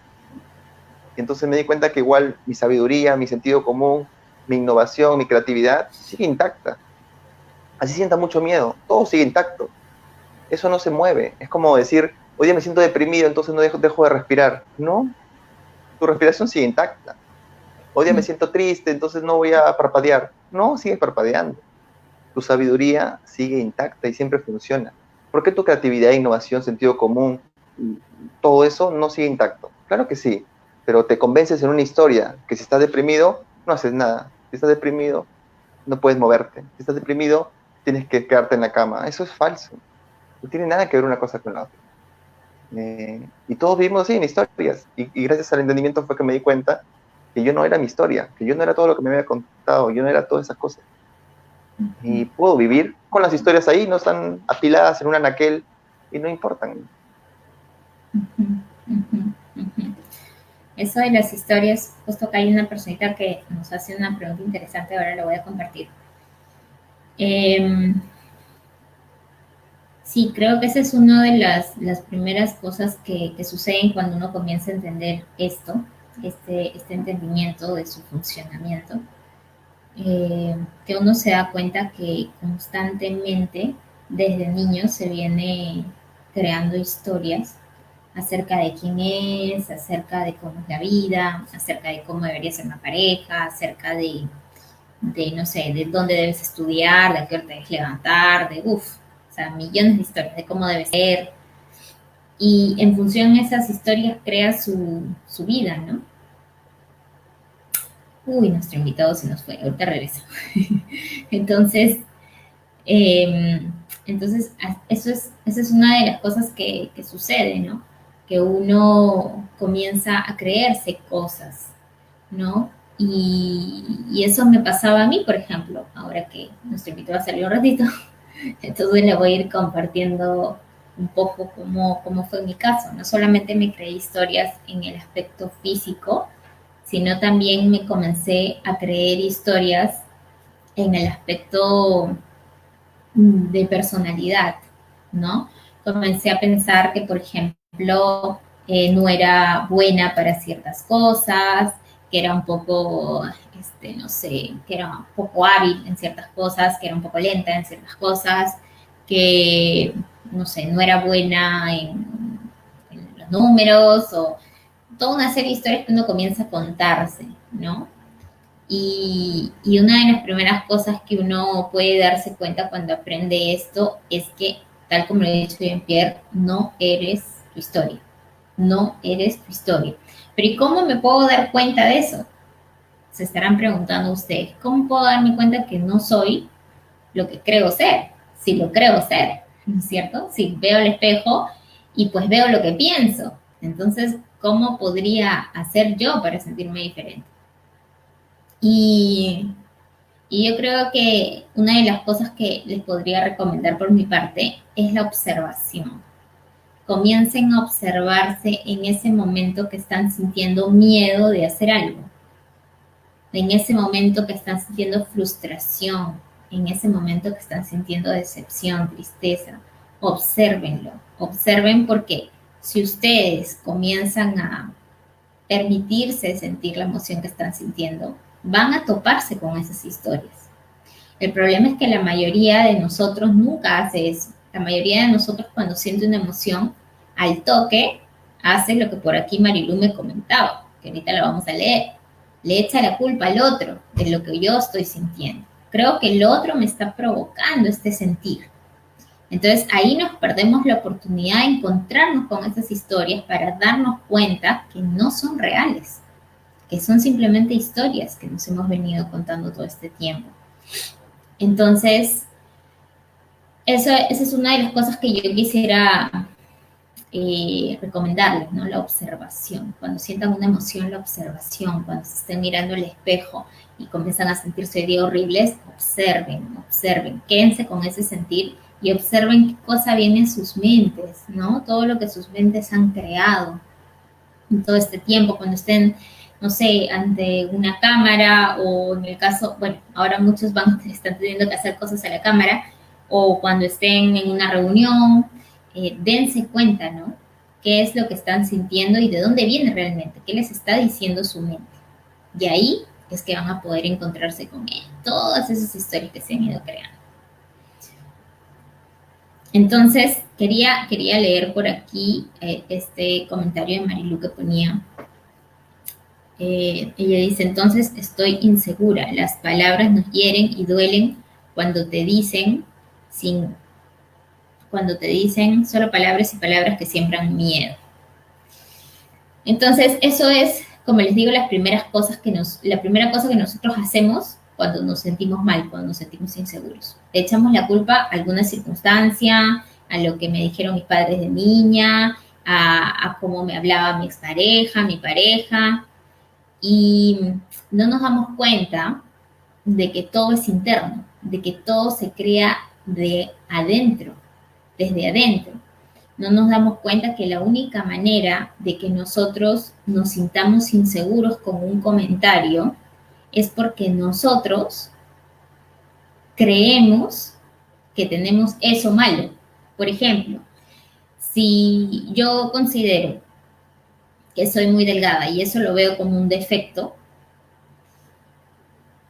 Y entonces me di cuenta que igual mi sabiduría, mi sentido común, mi innovación, mi creatividad sigue intacta. Así sienta mucho miedo, todo sigue intacto. Eso no se mueve. Es como decir, hoy día me siento deprimido, entonces no dejo de respirar. No, tu respiración sigue intacta. Hoy día me siento triste, entonces no voy a parpadear. No, sigues parpadeando. Tu sabiduría sigue intacta y siempre funciona. ¿Por qué tu creatividad, innovación, sentido común, todo eso no sigue intacto? Claro que sí, pero te convences en una historia que si estás deprimido, no haces nada. Si estás deprimido, no puedes moverte. Si estás deprimido, tienes que quedarte en la cama. Eso es falso. No tiene nada que ver una cosa con la otra. Y todos vivimos así en historias. Y gracias al entendimiento fue que me di cuenta que yo no era mi historia, que yo no era todo lo que me había contado, yo no era todas esas cosas. Y puedo vivir con las historias ahí, no están apiladas en un anaquel y no importan. Eso de las historias, justo que hay una personita que nos hace una pregunta interesante, ahora la voy a compartir. Sí, creo que esa es una de las primeras cosas que suceden cuando uno comienza a entender esto, este entendimiento de su funcionamiento, que uno se da cuenta que constantemente desde niño se viene creando historias acerca de quién es, acerca de cómo es la vida, acerca de cómo debería ser una pareja, acerca de no sé, de dónde debes estudiar, de qué hora te debes levantar, o sea, millones de historias de cómo debe ser. Y en función de esas historias crea su vida, ¿no? Uy, nuestro invitado se nos fue, ahorita regresa. Entonces, eh, entonces esa es una de las cosas que sucede, ¿no? Que uno comienza a creerse cosas, ¿no? Y eso me pasaba a mí, por ejemplo, ahora que nuestro invitado salió un ratito, entonces le voy a ir compartiendo un poco cómo fue mi caso. No solamente me creé historias en el aspecto físico, sino también me comencé a creer historias en el aspecto de personalidad, ¿no? Comencé a pensar que, por ejemplo, no era buena para ciertas cosas, que era un poco, no sé, que era un poco hábil en ciertas cosas, que era un poco lenta en ciertas cosas, que, no sé, no era buena en los números o toda una serie de historias que uno comienza a contarse, ¿no? Y una de las primeras cosas que uno puede darse cuenta cuando aprende esto es que, tal como lo he dicho Jean-Pierre, no eres tu historia. No eres tu historia. Pero ¿y cómo me puedo dar cuenta de eso? Se estarán preguntando ustedes, ¿cómo puedo darme cuenta que no soy lo que creo ser? Si lo creo ser, ¿no es cierto? Si veo el espejo y pues veo lo que pienso. Entonces, ¿cómo podría hacer yo para sentirme diferente? Y Y yo creo que una de las cosas que les podría recomendar por mi parte es la observación. Comiencen a observarse en ese momento que están sintiendo miedo de hacer algo, en ese momento que están sintiendo frustración, en ese momento que están sintiendo decepción, tristeza. Obsérvenlo, observen porque si ustedes comienzan a permitirse sentir la emoción que están sintiendo, van a toparse con esas historias. El problema es que la mayoría de nosotros nunca hace eso. La mayoría de nosotros cuando siente una emoción, al toque, hace lo que por aquí Marilu me comentaba, que ahorita la vamos a leer. Le echa la culpa al otro de lo que yo estoy sintiendo. Creo que el otro me está provocando este sentir. Entonces ahí nos perdemos la oportunidad de encontrarnos con esas historias para darnos cuenta que no son reales, que son simplemente historias que nos hemos venido contando todo este tiempo. Entonces, esa es una de las cosas que yo quisiera recomendarles, ¿no? La observación. Cuando sientan una emoción, la observación. Cuando se estén mirando el espejo y comienzan a sentirse hoy día horribles, observen, observen. Quédense con ese sentir y observen qué cosa viene en sus mentes, ¿no? Todo lo que sus mentes han creado en todo este tiempo. Cuando estén, no sé, ante una cámara o en el caso, bueno, ahora muchos bancos están teniendo que hacer cosas a la cámara o cuando estén en una reunión, dense cuenta, ¿no? ¿Qué es lo que están sintiendo y de dónde viene realmente? ¿Qué les está diciendo su mente? Y ahí es que van a poder encontrarse con él, todas esas historias que se han ido creando. Entonces, quería leer por aquí este comentario de Marilu que ponía. Ella dice, entonces estoy insegura. Las palabras nos hieren y duelen cuando te dicen sin, cuando te dicen solo palabras y palabras que siembran miedo. Entonces, eso es, como les digo, la primera cosa que nosotros hacemos cuando nos sentimos mal, cuando nos sentimos inseguros. Le echamos la culpa a alguna circunstancia, a lo que me dijeron mis padres de niña, a cómo me hablaba mi expareja, mi pareja, y no nos damos cuenta de que todo es interno, de que todo se crea de adentro, desde adentro. No nos damos cuenta que la única manera de que nosotros nos sintamos inseguros con un comentario es porque nosotros creemos que tenemos eso malo. Por ejemplo, si yo considero que soy muy delgada y eso lo veo como un defecto,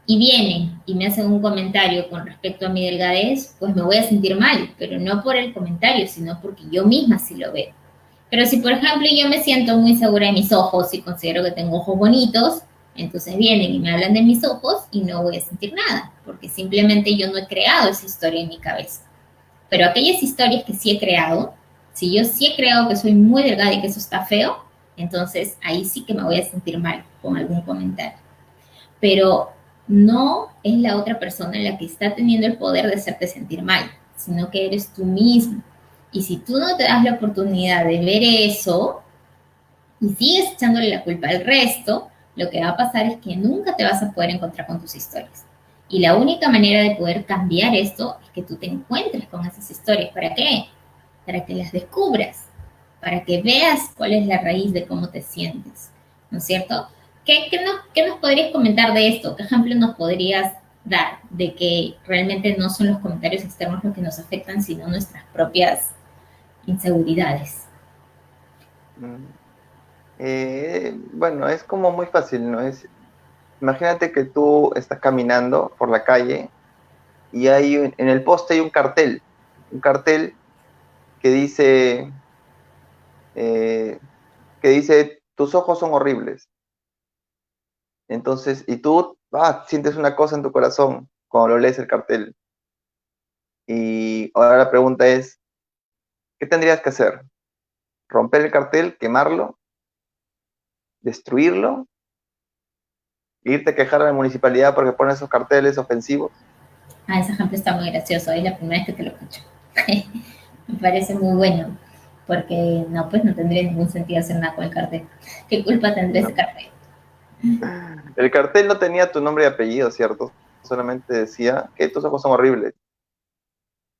y vienen y me hacen un comentario con respecto a mi delgadez, pues me voy a sentir mal, pero no por el comentario, sino porque yo misma sí lo veo. Pero si, por ejemplo, yo me siento muy segura de mis ojos y considero que tengo ojos bonitos, entonces vienen y me hablan de mis ojos y no voy a sentir nada, porque simplemente yo no he creado esa historia en mi cabeza. Pero aquellas historias que sí he creado, si yo sí he creado que soy muy delgada y que eso está feo, entonces ahí sí que me voy a sentir mal con algún comentario. Pero no es la otra persona la que está teniendo el poder de hacerte sentir mal, sino que eres tú mismo. Y si tú no te das la oportunidad de ver eso y sigues echándole la culpa al resto, lo que va a pasar es que nunca te vas a poder encontrar con tus historias. Y la única manera de poder cambiar esto es que tú te encuentres con esas historias. ¿Para qué? Para que las descubras, para que veas cuál es la raíz de cómo te sientes, ¿no es cierto? ¿Qué nos podrías comentar de esto? ¿Qué ejemplo nos podrías dar de que realmente no son los comentarios externos los que nos afectan, sino nuestras propias inseguridades? Mm. Bueno, es como muy fácil, ¿no? Imagínate que tú estás caminando por la calle y en el poste hay un cartel que dice, eh, tus ojos son horribles. Entonces, y tú sientes una cosa en tu corazón cuando lo lees el cartel. Y ahora la pregunta es, ¿qué tendrías que hacer? ¿Romper el cartel, quemarlo, destruirlo, irte a quejar a la municipalidad porque pone esos carteles ofensivos? Ah, ese ejemplo está muy gracioso, es la primera vez que te lo escucho. Me parece muy bueno, porque no, pues no tendría ningún sentido hacer nada con el cartel. ¿Qué culpa tendría ese No. cartel? El cartel no tenía tu nombre y apellido, ¿cierto? Solamente decía que tus ojos son horribles.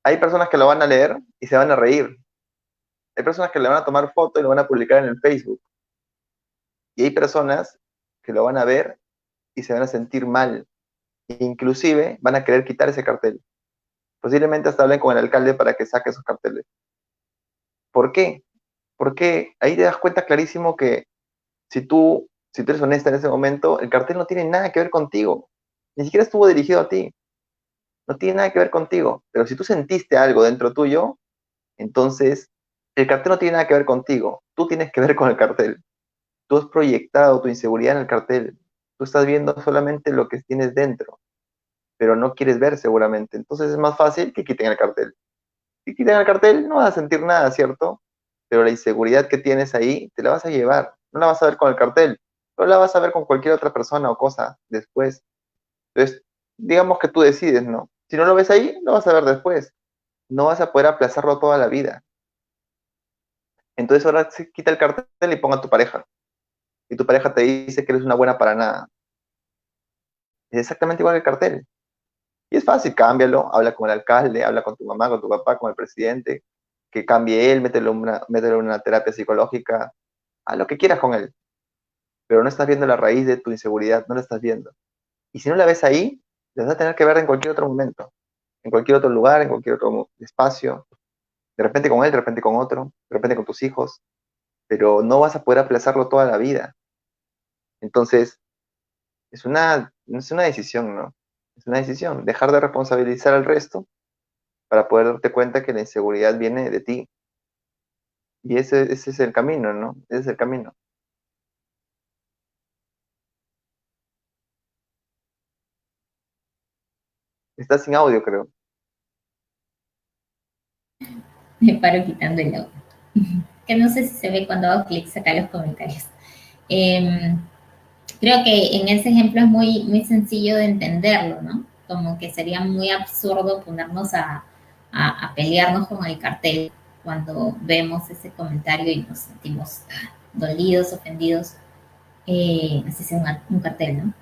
Hay personas que lo van a leer y se van a reír. Hay personas que le van a tomar foto y lo van a publicar en el Facebook. Y hay personas que lo van a ver y se van a sentir mal. E inclusive van a querer quitar ese cartel. Posiblemente hasta hablen con el alcalde para que saque esos carteles. ¿Por qué? Porque ahí te das cuenta clarísimo que si tú eres honesta en ese momento, el cartel no tiene nada que ver contigo. Ni siquiera estuvo dirigido a ti. No tiene nada que ver contigo. Pero si tú sentiste algo dentro tuyo, entonces el cartel no tiene nada que ver contigo. Tú tienes que ver con el cartel. Tú has proyectado tu inseguridad en el cartel. Tú estás viendo solamente lo que tienes dentro, pero no quieres ver seguramente. Entonces es más fácil que quiten el cartel. Si quitan el cartel, no vas a sentir nada, ¿cierto? Pero la inseguridad que tienes ahí, te la vas a llevar. No la vas a ver con el cartel, pero la vas a ver con cualquier otra persona o cosa después. Entonces, digamos que tú decides, ¿no? Si no lo ves ahí, lo vas a ver después. No vas a poder aplazarlo toda la vida. Entonces ahora se quita el cartel y ponga a tu pareja. Y tu pareja te dice que eres una buena para nada. Es exactamente igual que el cartel. Y es fácil, cámbialo, habla con el alcalde, habla con tu mamá, con tu papá, con el presidente, que cambie él, mételo en una terapia psicológica, haz lo que quieras con él. pero no estás viendo la raíz de tu inseguridad, no la estás viendo. Y si no la ves ahí, la vas a tener que ver en cualquier otro momento, en cualquier otro lugar, en cualquier otro espacio, de repente con él, de repente con otro, de repente con tus hijos, pero no vas a poder aplazarlo toda la vida. Entonces, es una decisión, ¿no? Es una decisión, dejar de responsabilizar al resto para poder darte cuenta que la inseguridad viene de ti. Y ese es el camino, ¿no? Ese es el camino. Estás sin audio, creo. Me paro quitando el audio. Que no sé si se ve cuando hago clic acá en los comentarios. Eh, Creo que en ese ejemplo es muy, muy sencillo de entenderlo, ¿no? Como que sería muy absurdo ponernos a pelearnos con el cartel cuando vemos ese comentario y nos sentimos dolidos, ofendidos, así sea un cartel, ¿no?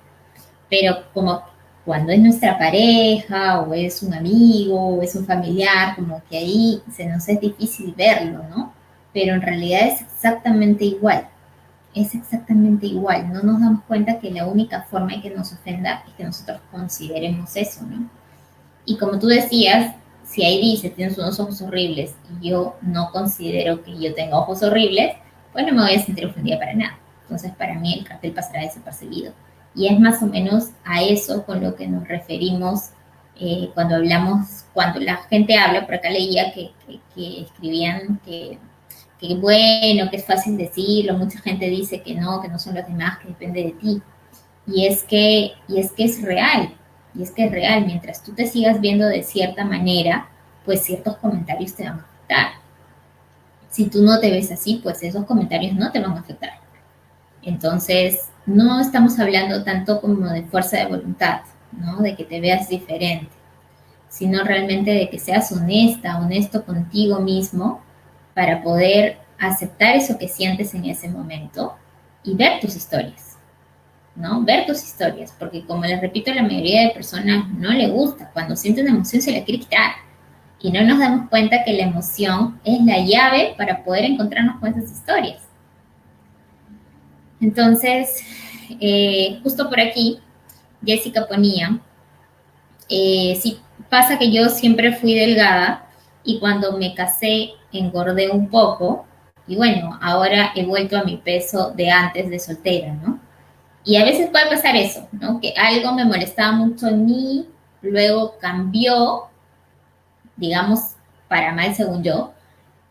Pero como cuando es nuestra pareja o es un amigo o es un familiar, como que ahí se nos es difícil verlo, ¿no? Pero en realidad es exactamente igual, es exactamente igual. No nos damos cuenta que la única forma de que nos ofenda es que nosotros consideremos eso, ¿no? Y como tú decías, si ahí dice tienes unos ojos horribles y yo no considero que yo tenga ojos horribles, pues no me voy a sentir ofendida para nada. Entonces para mí el cartel pasará desapercibido. Y es más o menos a eso con lo que nos referimos cuando hablamos, cuando la gente habla, por acá leía que escribían que bueno, que es fácil decirlo, mucha gente dice que no son los demás, que depende de ti. Y es que es real, y es que es real, mientras tú te sigas viendo de cierta manera, pues ciertos comentarios te van a afectar. Si tú no te ves así, pues esos comentarios no te van a afectar. Entonces, no estamos hablando tanto como de fuerza de voluntad, ¿no? De que te veas diferente, sino realmente de que seas honesta, honesto contigo mismo para poder aceptar eso que sientes en ese momento y ver tus historias, ¿no? Ver tus historias, porque como les repito, la mayoría de personas no le gusta, cuando siente una emoción se la quiere quitar y no nos damos cuenta que la emoción es la llave para poder encontrarnos con esas historias. Entonces, justo por aquí, Jessica ponía, sí, pasa que yo siempre fui delgada y cuando me casé engordé un poco y bueno, ahora he vuelto a mi peso de antes de soltera, ¿no? Y a veces puede pasar eso, ¿no? Que algo me molestaba mucho en mí, luego cambió, digamos, para mal según yo,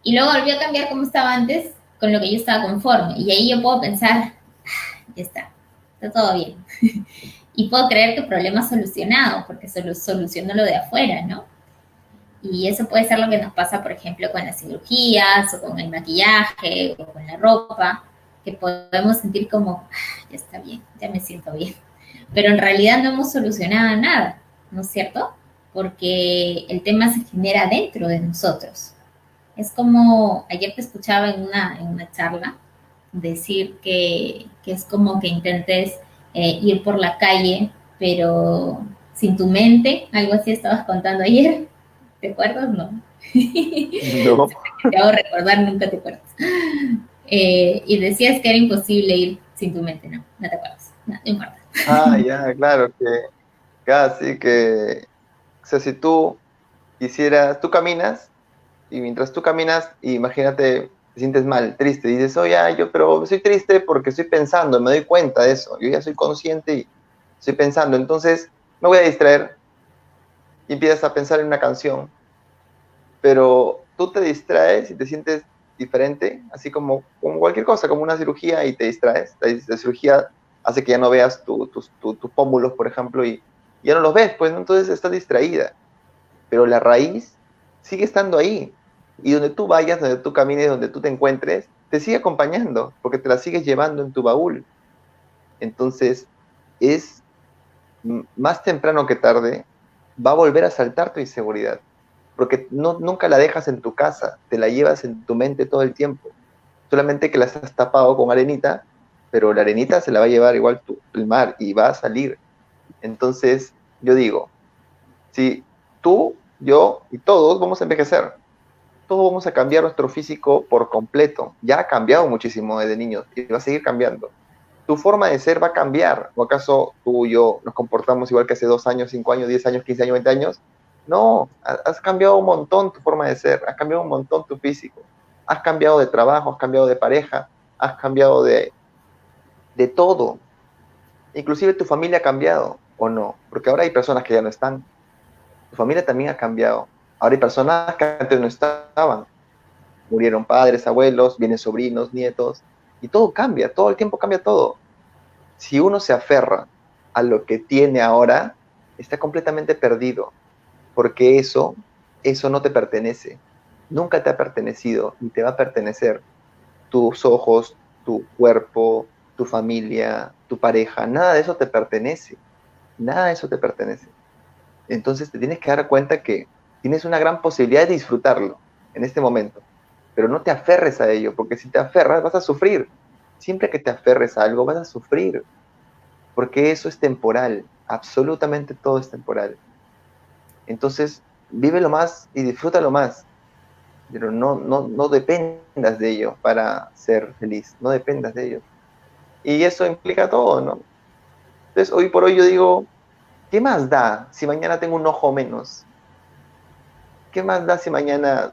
y luego volvió a cambiar como estaba antes, con lo que yo estaba conforme. Y ahí yo puedo pensar, ya está todo bien. Y puedo creer que el problema es solucionado, porque soluciono lo de afuera, ¿no? Y eso puede ser lo que nos pasa, por ejemplo, con las cirugías o con el maquillaje o con la ropa, que podemos sentir como, ya está bien, ya me siento bien. Pero en realidad no hemos solucionado nada, ¿no es cierto? Porque el tema se genera dentro de nosotros. Es como, ayer te escuchaba en una charla decir que es como que intentes ir por la calle, pero sin tu mente, algo así estabas contando ayer. ¿Te acuerdas? No. No. Te hago recordar, nunca te acuerdas. Y decías que era imposible ir sin tu mente, no, no te acuerdas, no, no importa. Ah, ya, claro, que casi que, o sea, si tú quisieras, tú caminas y mientras tú caminas, imagínate, te sientes mal, triste, y dices, oye, yo, pero soy triste porque estoy pensando, me doy cuenta de eso, yo ya soy consciente y estoy pensando, entonces me voy a distraer y empiezas a pensar en una canción, pero tú te distraes y te sientes diferente, así como cualquier cosa, como una cirugía y te distraes, la cirugía hace que ya no veas tus pómulos, por ejemplo, y ya no los ves, pues, ¿no? Entonces estás distraída, pero la raíz sigue estando ahí. Y donde tú vayas, donde tú camines, donde tú te encuentres, te sigue acompañando, porque te la sigues llevando en tu baúl. Entonces, es más temprano que tarde, va a volver a saltar tu inseguridad, porque no, nunca la dejas en tu casa, te la llevas en tu mente todo el tiempo. Solamente que las has tapado con arenita, pero la arenita se la va a llevar igual el mar y va a salir. Entonces, yo digo, si tú, yo y todos vamos a envejecer, todos vamos a cambiar nuestro físico por completo. Ya ha cambiado muchísimo desde niños y va a seguir cambiando. tu forma de ser va a cambiar. ¿O acaso tú y yo nos comportamos igual que hace 2 años, 5 años, 10 años, 15 años, 20 años? No, has cambiado un montón tu forma de ser, has cambiado un montón tu físico, has cambiado de trabajo, has cambiado de pareja, has cambiado de todo. Inclusive tu familia ha cambiado, ¿o no? Porque ahora hay personas que ya no están. Tu familia también ha cambiado. Ahora hay personas que antes no estaban. Murieron padres, abuelos, vienen sobrinos, nietos, y todo cambia, todo el tiempo cambia todo. Si uno se aferra a lo que tiene ahora, está completamente perdido, porque eso no te pertenece. Nunca te ha pertenecido, ni te va a pertenecer. Tus ojos, tu cuerpo, tu familia, tu pareja, nada de eso te pertenece. Nada de eso te pertenece. Entonces te tienes que dar cuenta que tienes una gran posibilidad de disfrutarlo en este momento, pero no te aferres a ello, porque si te aferras vas a sufrir. Siempre que te aferres a algo vas a sufrir, porque eso es temporal, absolutamente todo es temporal. Entonces, vívelo más y disfrútalo más, pero no dependas de ello para ser feliz, no dependas de ello. Y eso implica todo, ¿no? Entonces, hoy por hoy yo digo, ¿qué más da si mañana tengo un ojo menos? ¿Qué más da si mañana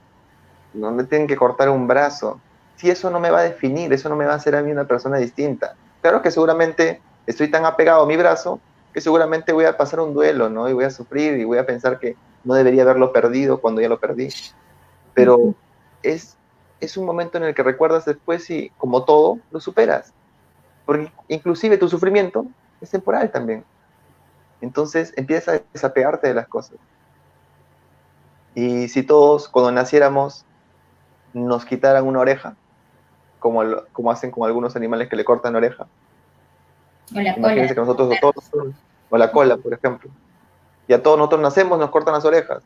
no me tienen que cortar un brazo? Si eso no me va a definir, eso no me va a hacer a mí una persona distinta. Claro que seguramente estoy tan apegado a mi brazo que seguramente voy a pasar un duelo, ¿no? Y voy a sufrir y voy a pensar que no debería haberlo perdido cuando ya lo perdí. Pero es, es un momento en el que recuerdas después y, como todo, lo superas. Porque inclusive tu sufrimiento es temporal también. Entonces empiezas a desapegarte de las cosas. Y si todos, cuando naciéramos, nos quitaran una oreja, como hacen con algunos animales que le cortan la oreja. O la cola. Imagínense que nosotros, a todos, o la cola, por ejemplo, y a todos nosotros nacemos, nos cortan las orejas.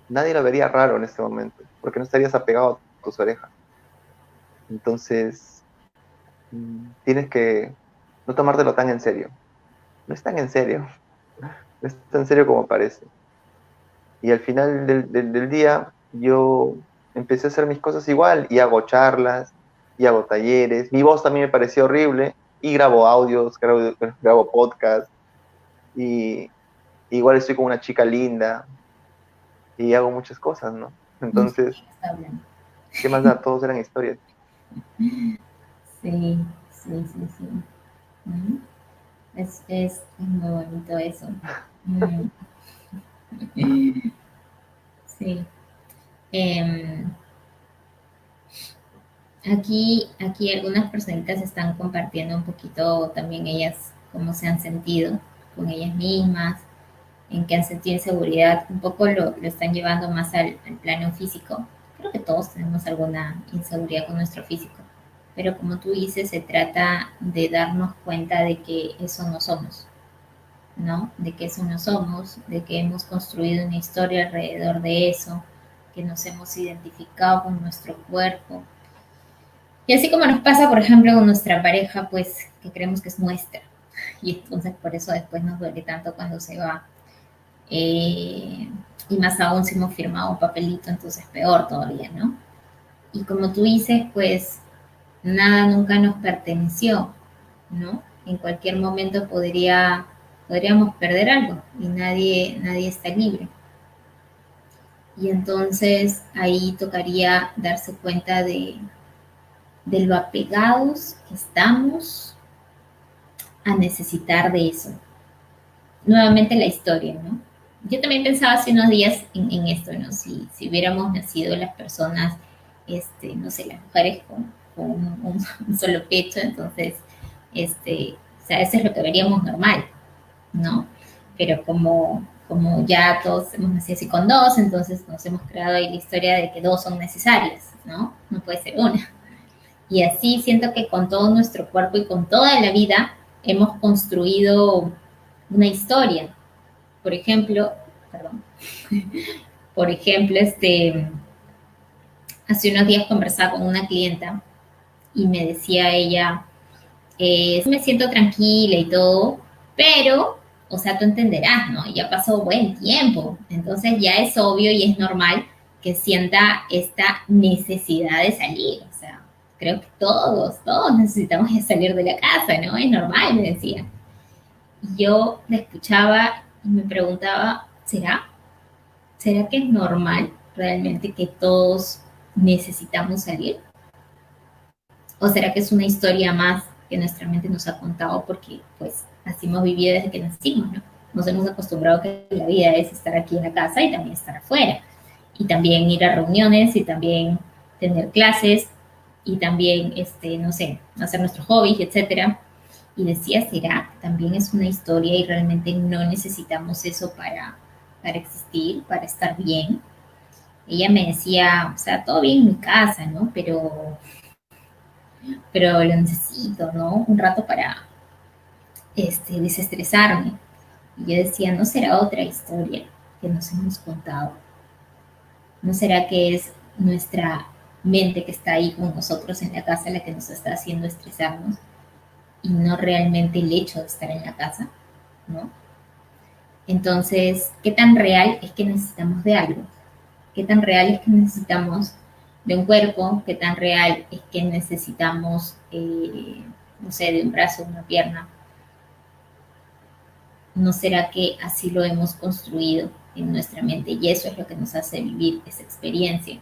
Nadie lo vería raro en este momento, porque no estarías apegado a tus orejas. Entonces, tienes que no tomártelo tan en serio. No es tan en serio, no es tan serio como parece. Y al final del día, yo empecé a hacer mis cosas igual, y hago charlas, y hago talleres. Mi voz también me parecía horrible, y grabo audios, grabo podcasts, y igual estoy con una chica linda, y hago muchas cosas, ¿no? Entonces, ¿qué más da? Todos eran historias. Sí, sí, sí, sí. Es muy bonito eso. Sí. Aquí algunas personitas están compartiendo un poquito también ellas cómo se han sentido con ellas mismas, en que han sentido inseguridad, un poco lo están llevando más al plano físico. Creo que todos tenemos alguna inseguridad con nuestro físico, pero como tú dices, se trata de darnos cuenta de que eso no somos, ¿no? De que eso no somos, de que hemos construido una historia alrededor de eso, que nos hemos identificado con nuestro cuerpo. Y así como nos pasa, por ejemplo, con nuestra pareja, pues que creemos que es nuestra. Y entonces por eso después nos duele tanto cuando se va. Y más aún si hemos firmado un papelito, entonces peor todavía, ¿no? Y como tú dices, pues nada nunca nos perteneció, ¿no? En cualquier momento podríamos perder algo y nadie está libre. Y entonces ahí tocaría darse cuenta de lo apegados que estamos a necesitar de eso. Nuevamente la historia, ¿no? Yo también pensaba hace unos días en esto, ¿no? Si hubiéramos nacido las personas, no sé, las mujeres con un solo pecho, entonces, o sea, eso es lo que veríamos normal, ¿no? Pero como ya todos hemos nacido así con dos, entonces nos hemos creado ahí la historia de que dos son necesarias, ¿no? No puede ser una. Y así siento que con todo nuestro cuerpo y con toda la vida hemos construido una historia. Por ejemplo, perdón, por ejemplo, hace unos días conversaba con una clienta y me decía ella, sí me siento tranquila y todo, pero, o sea, tú entenderás, ¿no? Ya pasó buen tiempo, entonces ya es obvio y es normal que sienta esta necesidad de salir, o sea, creo que todos necesitamos salir de la casa, ¿no? Es normal, me decía. Y yo la escuchaba y me preguntaba, ¿Será que es normal realmente que todos necesitamos salir? ¿O será que es una historia más que nuestra mente nos ha contado porque pues así hemos vivido desde que nacimos, ¿no? Nos hemos acostumbrado que la vida es estar aquí en la casa y también estar afuera. Y también ir a reuniones y también tener clases y también, no sé, hacer nuestros hobbies, etcétera. Y decía, ¿será? También es una historia y realmente no necesitamos eso para existir, para estar bien. Ella me decía, o sea, todo bien en mi casa, ¿no? Pero lo necesito, ¿no? Un rato para desestresarme. Y yo decía, ¿no será otra historia que nos hemos contado? ¿No será que es nuestra mente que está ahí con nosotros en la casa la que nos está haciendo estresarnos y no realmente el hecho de estar en la casa, ¿no? Entonces, ¿qué tan real es que necesitamos de algo? ¿Qué tan real es que necesitamos de un cuerpo? ¿Qué tan real es que necesitamos, no sé, de un brazo, una pierna? ¿No será que así lo hemos construido en nuestra mente y eso es lo que nos hace vivir esa experiencia?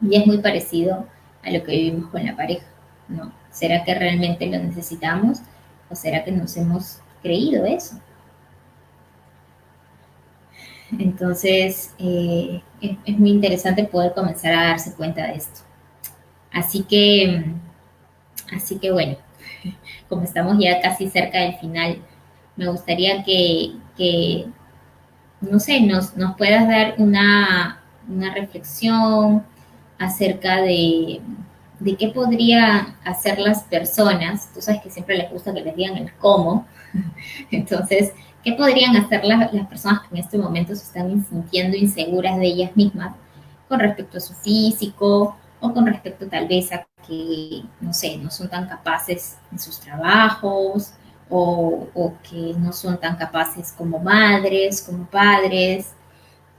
Y es muy parecido a lo que vivimos con la pareja, ¿no? ¿Será que realmente lo necesitamos o será que nos hemos creído eso? Entonces, es muy interesante poder comenzar a darse cuenta de esto. Así que, así que bueno, como estamos ya casi cerca del final, me gustaría que no sé, nos puedas dar una reflexión acerca de qué podrían hacer las personas. Tú sabes que siempre les gusta que les digan el cómo. Entonces, ¿qué podrían hacer las personas que en este momento se están sintiendo inseguras de ellas mismas con respecto a su físico o con respecto tal vez a que, no sé, no son tan capaces en sus trabajos o que no son tan capaces como madres, como padres,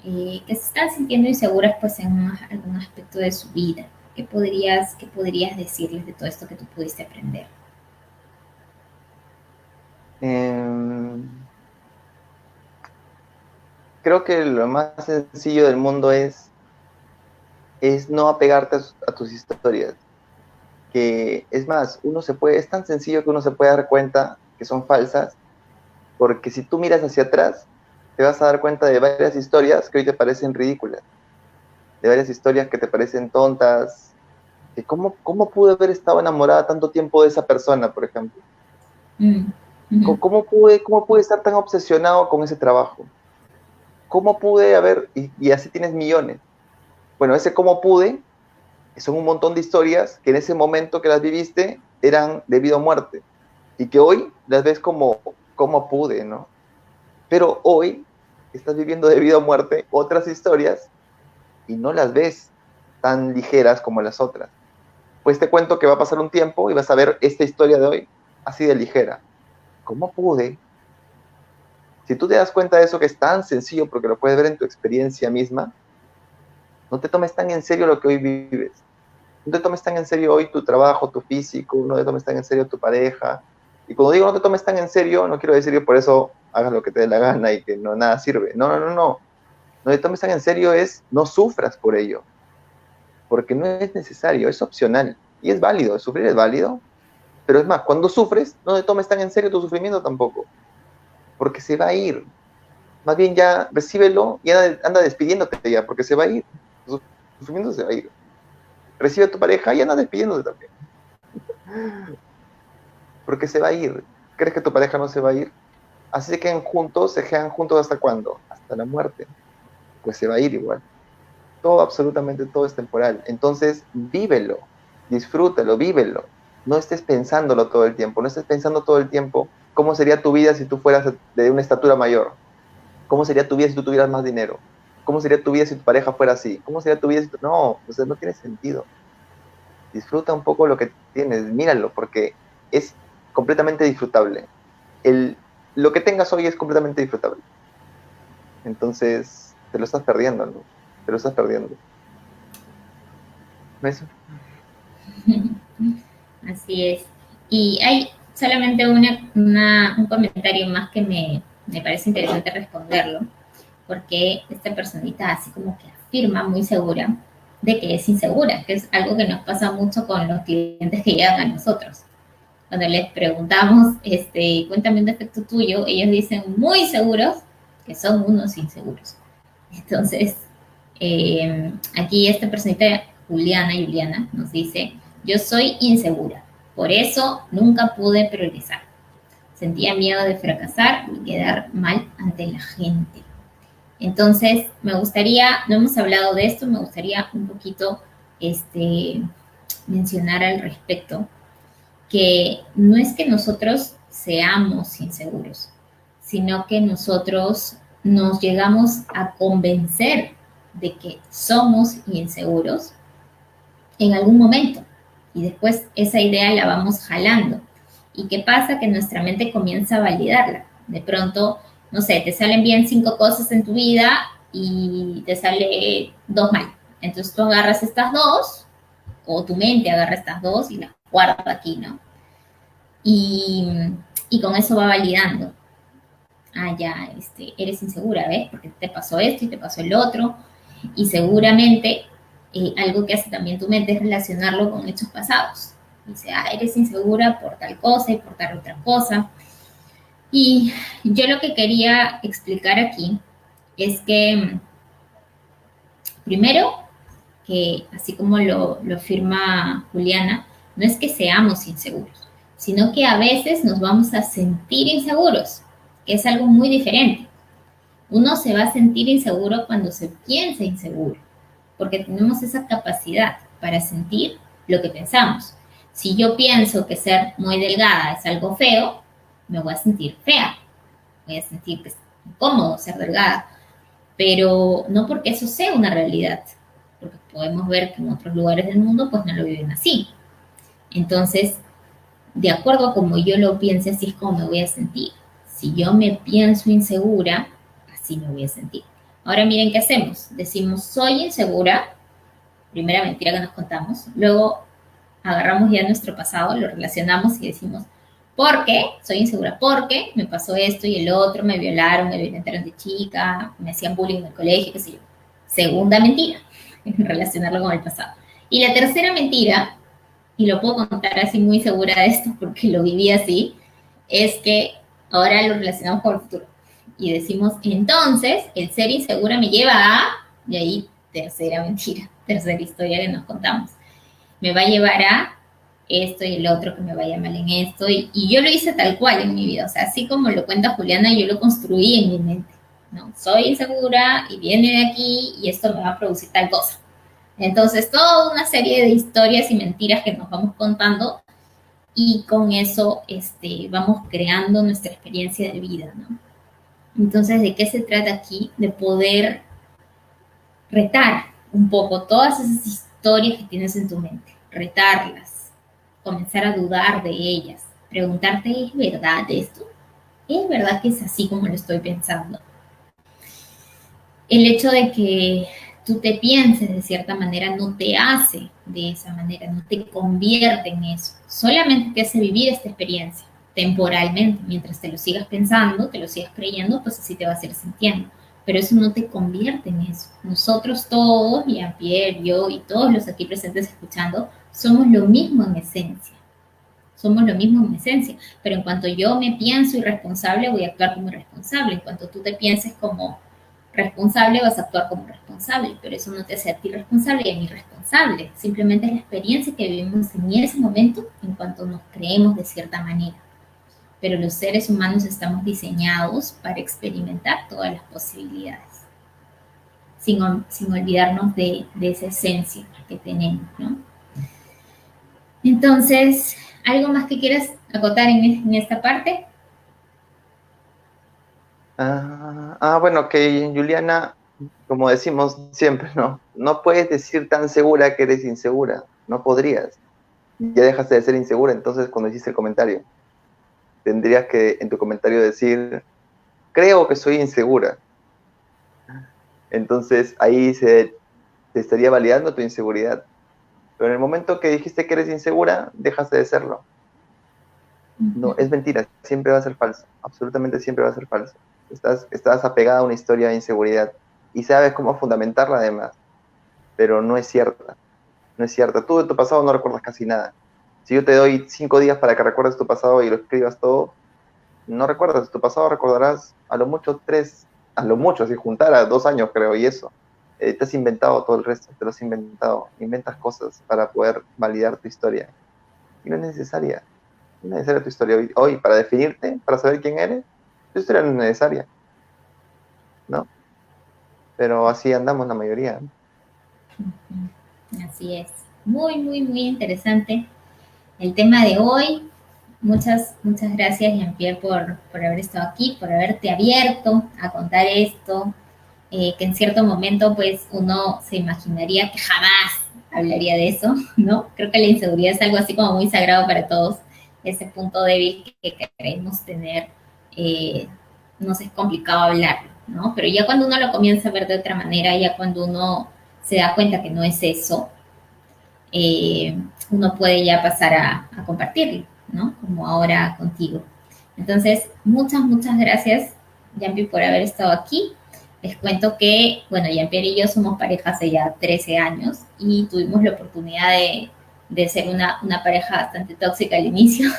que se están sintiendo inseguras pues en algún aspecto de su vida? Qué podrías decirles de todo esto que tú pudiste aprender? Em, Creo que lo más sencillo del mundo es no apegarte a tus historias. Que es más, es tan sencillo que uno se puede dar cuenta que son falsas, porque si tú miras hacia atrás, te vas a dar cuenta de varias historias que hoy te parecen ridículas, de varias historias que te parecen tontas, que cómo pude haber estado enamorada tanto tiempo de esa persona, por ejemplo. Mm, ujú, Cómo pude estar tan obsesionado con ese trabajo? ¿Cómo pude haber, y así tienes millones? Bueno, ese cómo pude son un montón de historias que en ese momento que las viviste eran debido a muerte y que hoy las ves como cómo pude, ¿no? Pero hoy estás viviendo debido a muerte otras historias y no las ves tan ligeras como las otras. Pues te cuento que va a pasar un tiempo y vas a ver esta historia de hoy así de ligera. ¿Cómo pude? Si tú te das cuenta de eso que es tan sencillo porque lo puedes ver en tu experiencia misma, no te tomes tan en serio lo que hoy vives. No te tomes tan en serio hoy tu trabajo, tu físico, no te tomes tan en serio tu pareja. Y cuando digo no te tomes tan en serio, no quiero decir que por eso hagas lo que te dé la gana y que no nada sirve. No, no, no, no. No te tomes tan en serio es no sufras por ello, porque no es necesario, es opcional y es válido. Sufrir es válido, pero es más, cuando sufres, no te tomes tan en serio tu sufrimiento tampoco, porque se va a ir. Más bien ya recíbelo y anda despidiéndote ya, porque se va a ir. Tu sufrimiento se va a ir. Recibe a tu pareja y anda despidiéndote también, porque se va a ir. ¿Crees que tu pareja no se va a ir? Así se quedan juntos ¿hasta cuándo? Hasta la muerte. Pues se va a ir igual. Todo, absolutamente todo es temporal. Entonces, vívelo, disfrútalo, vívelo. No estés pensándolo todo el tiempo. No estés pensando todo el tiempo cómo sería tu vida si tú fueras de una estatura mayor. ¿Cómo sería tu vida si tú tuvieras más dinero? ¿Cómo sería tu vida si tu pareja fuera así? ¿Cómo sería tu vida si tú... No, o sea, no tiene sentido. Disfruta un poco lo que tienes, míralo, porque es completamente disfrutable. Lo que tengas hoy es completamente disfrutable. Entonces, te lo estás perdiendo, ¿no? Te lo estás perdiendo. ¿Ves? Así es. Y hay solamente un comentario más que me parece interesante responderlo, porque esta personita así como que afirma muy segura de que es insegura, que es algo que nos pasa mucho con los clientes que llegan a nosotros. Cuando les preguntamos, cuéntame un defecto tuyo, ellos dicen muy seguros que son unos inseguros. Entonces, aquí esta personita, Juliana, nos dice, yo soy insegura, por eso nunca pude progresar. Sentía miedo de fracasar y quedar mal ante la gente. Entonces, me gustaría, no hemos hablado de esto, me gustaría un poquito mencionar al respecto que no es que nosotros seamos inseguros, sino que nosotros nos llegamos a convencer de que somos inseguros en algún momento y después esa idea la vamos jalando. ¿Y qué pasa? Que nuestra mente comienza a validarla. De pronto, no sé, te salen bien 5 cosas en tu vida y te sale 2 mal. Entonces tú agarras estas 2 o tu mente agarra estas 2 y las guarda aquí, ¿no? Y, y con eso va validando. Ah, ya, eres insegura, ¿ves? Porque te pasó esto y te pasó el otro. Y seguramente algo que hace también tu mente es relacionarlo con hechos pasados. Dice, ah, eres insegura por tal cosa y por tal otra cosa. Y yo lo que quería explicar aquí es que, primero, que así como lo afirma Juliana, no es que seamos inseguros, sino que a veces nos vamos a sentir inseguros, que es algo muy diferente. Uno se va a sentir inseguro cuando se piensa inseguro, porque tenemos esa capacidad para sentir lo que pensamos. Si yo pienso que ser muy delgada es algo feo, me voy a sentir fea, voy a sentir que es incómodo ser delgada, pero no porque eso sea una realidad, porque podemos ver que en otros lugares del mundo pues no lo viven así. Entonces, de acuerdo a como yo lo piense, así es como me voy a sentir. Si yo me pienso insegura, así me voy a sentir. Ahora miren qué hacemos. Decimos, soy insegura, primera mentira que nos contamos. Luego agarramos ya nuestro pasado, lo relacionamos y decimos, ¿por qué? Soy insegura porque me pasó esto y el otro, me violaron, me violentaron de chica, me hacían bullying en el colegio, qué sé yo. Segunda mentira, relacionarlo con el pasado. Y la tercera mentira, y lo puedo contar así muy segura de esto porque lo viví así, es que ahora lo relacionamos con el futuro. Y decimos, entonces, el ser insegura me lleva a, y ahí tercera mentira, tercera historia que nos contamos, me va a llevar a esto y el otro que me vaya mal en esto. Y yo lo hice tal cual en mi vida, o sea, así como lo cuenta Juliana, yo lo construí en mi mente. ¿No? Soy insegura y viene de aquí y esto me va a producir tal cosa. Entonces, toda una serie de historias y mentiras que nos vamos contando y con eso vamos creando nuestra experiencia de vida, ¿no? Entonces, ¿de qué se trata aquí? De poder retar un poco todas esas historias que tienes en tu mente, retarlas, comenzar a dudar de ellas, preguntarte, ¿es verdad esto? ¿Es verdad que es así como lo estoy pensando? El hecho de que tú te pienses de cierta manera no te hace de esa manera, no te convierte en eso, solamente te hace vivir esta experiencia temporalmente, mientras te lo sigas pensando, te lo sigas creyendo, pues así te vas a ir sintiendo, pero eso no te convierte en eso. Nosotros todos, Jean-Pierre, yo y todos los aquí presentes escuchando, somos lo mismo en esencia. Somos lo mismo en esencia, pero en cuanto yo me pienso irresponsable, voy a actuar como irresponsable. En cuanto tú te pienses como responsable, vas a actuar como responsable, pero eso no te hace a ti responsable y a mí responsable. Simplemente es la experiencia que vivimos en ese momento en cuanto nos creemos de cierta manera. Pero los seres humanos estamos diseñados para experimentar todas las posibilidades, sin olvidarnos de esa esencia que tenemos, ¿no? Entonces, ¿algo más que quieras acotar en esta parte? Bueno, que Juliana, como decimos siempre, ¿no? No puedes decir tan segura que eres insegura, no podrías. Ya dejaste de ser insegura, entonces cuando hiciste el comentario, tendrías que en tu comentario decir, creo que soy insegura. Entonces ahí se estaría validando tu inseguridad. Pero en el momento que dijiste que eres insegura, dejas de serlo. No, es mentira, siempre va a ser falso, absolutamente siempre va a ser falso. Estás apegada a una historia de inseguridad y sabes cómo fundamentarla además, pero no es cierta, no es cierta. Tú de tu pasado no recuerdas casi nada. Si yo te doy 5 días para que recuerdes tu pasado y lo escribas todo, no recuerdas tu pasado, recordarás a lo mucho 3, a lo mucho, si juntara 2 años creo, y eso. Te has inventado todo el resto, te lo has inventado, inventas cosas para poder validar tu historia. Y no es necesaria. No es necesaria tu historia hoy para definirte, para saber quién eres. Tu historia no es necesaria, ¿no? Pero así andamos la mayoría. Así es. Muy, muy, muy interesante el tema de hoy. Muchas gracias, Jean-Pierre, por haber estado aquí, por haberte abierto a contar esto, que en cierto momento pues uno se imaginaría que jamás hablaría de eso, ¿no? Creo que la inseguridad es algo así como muy sagrado para todos, ese punto débil que queremos tener, eh, nos es complicado hablar, ¿no? Pero ya cuando uno lo comienza a ver de otra manera, ya cuando uno se da cuenta que no es eso, eh, uno puede ya pasar a compartirlo, ¿no? Como ahora contigo. Entonces, muchas gracias, Yampi, por haber estado aquí. Les cuento que, bueno, Jean-Pierre y yo somos pareja hace ya 13 años y tuvimos la oportunidad de ser una pareja bastante tóxica al inicio,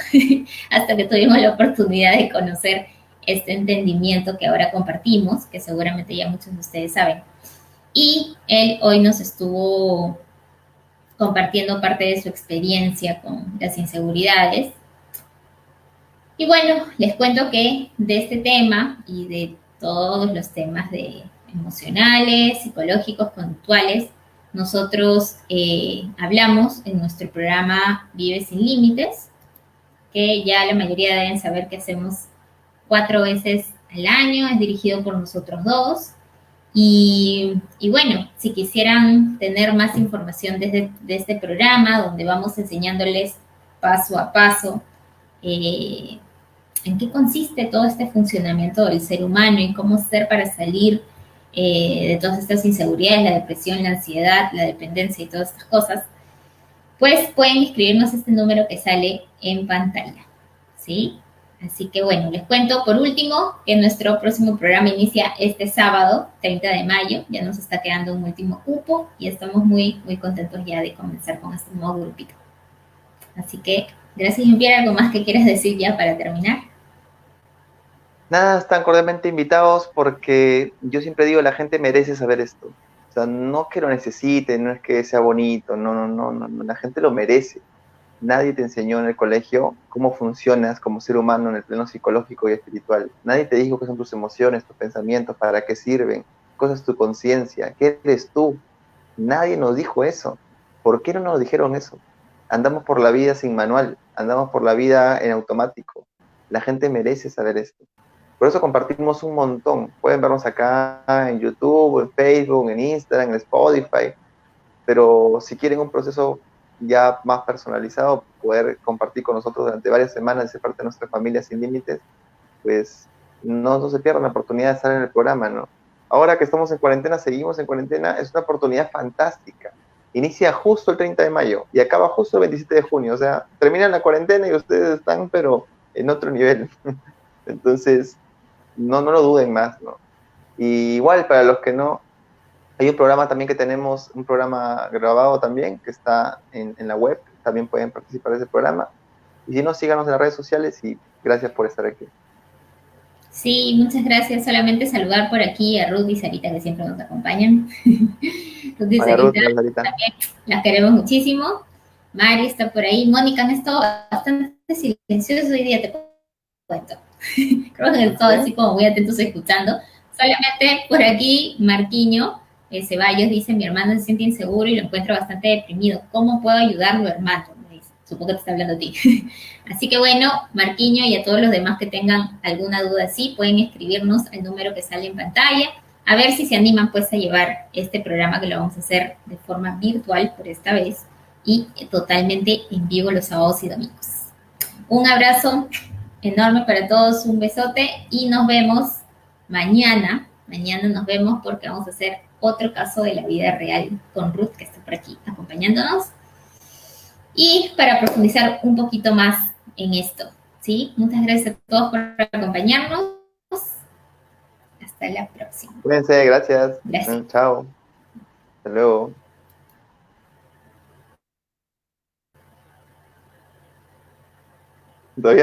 hasta que tuvimos la oportunidad de conocer este entendimiento que ahora compartimos, que seguramente ya muchos de ustedes saben. Y él hoy nos estuvo compartiendo parte de su experiencia con las inseguridades. Y bueno, les cuento que de este tema y de todos los temas de emocionales, psicológicos, conductuales, nosotros hablamos en nuestro programa Vive sin Límites, que ya la mayoría deben saber que hacemos 4 veces al año, es dirigido por nosotros dos. Y bueno, si quisieran tener más información de este programa, donde vamos enseñándoles paso a paso eh, en qué consiste todo este funcionamiento del ser humano y cómo hacer para salir de todas estas inseguridades, la depresión, la ansiedad, la dependencia y todas estas cosas, pues pueden escribirnos este número que sale en pantalla, ¿sí? Así que bueno, les cuento por último que nuestro próximo programa inicia este sábado, 30 de mayo, ya nos está quedando un último cupo y estamos muy contentos ya de comenzar con este nuevo grupito. Así que, gracias, Jean-Pierre, ¿algo más que quieras decir ya para terminar? Nada, están cordialmente invitados porque yo siempre digo, la gente merece saber esto. O sea, no es que lo necesite, no es que sea bonito, no, la gente lo merece. Nadie te enseñó en el colegio cómo funcionas como ser humano en el plano psicológico y espiritual. Nadie te dijo qué son tus emociones, tus pensamientos, para qué sirven, cosa es tu conciencia, qué eres tú. Nadie nos dijo eso. ¿Por qué no nos dijeron eso? Andamos por la vida sin manual, andamos por la vida en automático. La gente merece saber esto. Por eso compartimos un montón. Pueden vernos acá en YouTube, en Facebook, en Instagram, en Spotify, pero si quieren un proceso ya más personalizado, poder compartir con nosotros durante varias semanas y ser parte de nuestra familia sin límites, pues no se pierdan la oportunidad de estar en el programa, ¿no? Ahora que estamos en cuarentena, seguimos en cuarentena, es una oportunidad fantástica. Inicia justo el 30 de mayo y acaba justo el 27 de junio, o sea, terminan la cuarentena y ustedes están, pero en otro nivel. Entonces, no lo duden más, ¿no? Y igual, para los que no, hay un programa también que tenemos, un programa grabado también, que está en la web, también pueden participar de ese programa. Y si no, síganos en las redes sociales y gracias por estar aquí. Sí, muchas gracias. Solamente saludar por aquí a Ruth y Sarita, que siempre nos acompañan. Ruth y Hola Ruth, Sarita hola Sarita. también las queremos muchísimo. Mari está por ahí. Mónica han estado bastante silenciosos hoy día, te cuento. Creo que han estado ¿Sí? así como muy atentos escuchando. Solamente por aquí, Marquiño Ceballos dice: mi hermano se siente inseguro y lo encuentra bastante deprimido. ¿Cómo puedo ayudarlo, hermano? Me dice. Supongo que te está hablando a ti. Así que bueno, Marquiño y a todos los demás que tengan alguna duda así, pueden escribirnos al número que sale en pantalla, a ver si se animan pues a llevar este programa que lo vamos a hacer de forma virtual por esta vez y totalmente en vivo los sábados y domingos. Un abrazo enorme para todos, un besote y nos vemos mañana. Mañana nos vemos porque vamos a hacer otro caso de la vida real con Ruth, que está por aquí acompañándonos. y para profundizar un poquito más en esto. ¿Sí? Muchas gracias a todos por acompañarnos. Hasta la próxima. Cuídense, gracias. Gracias. Chao. Hasta luego.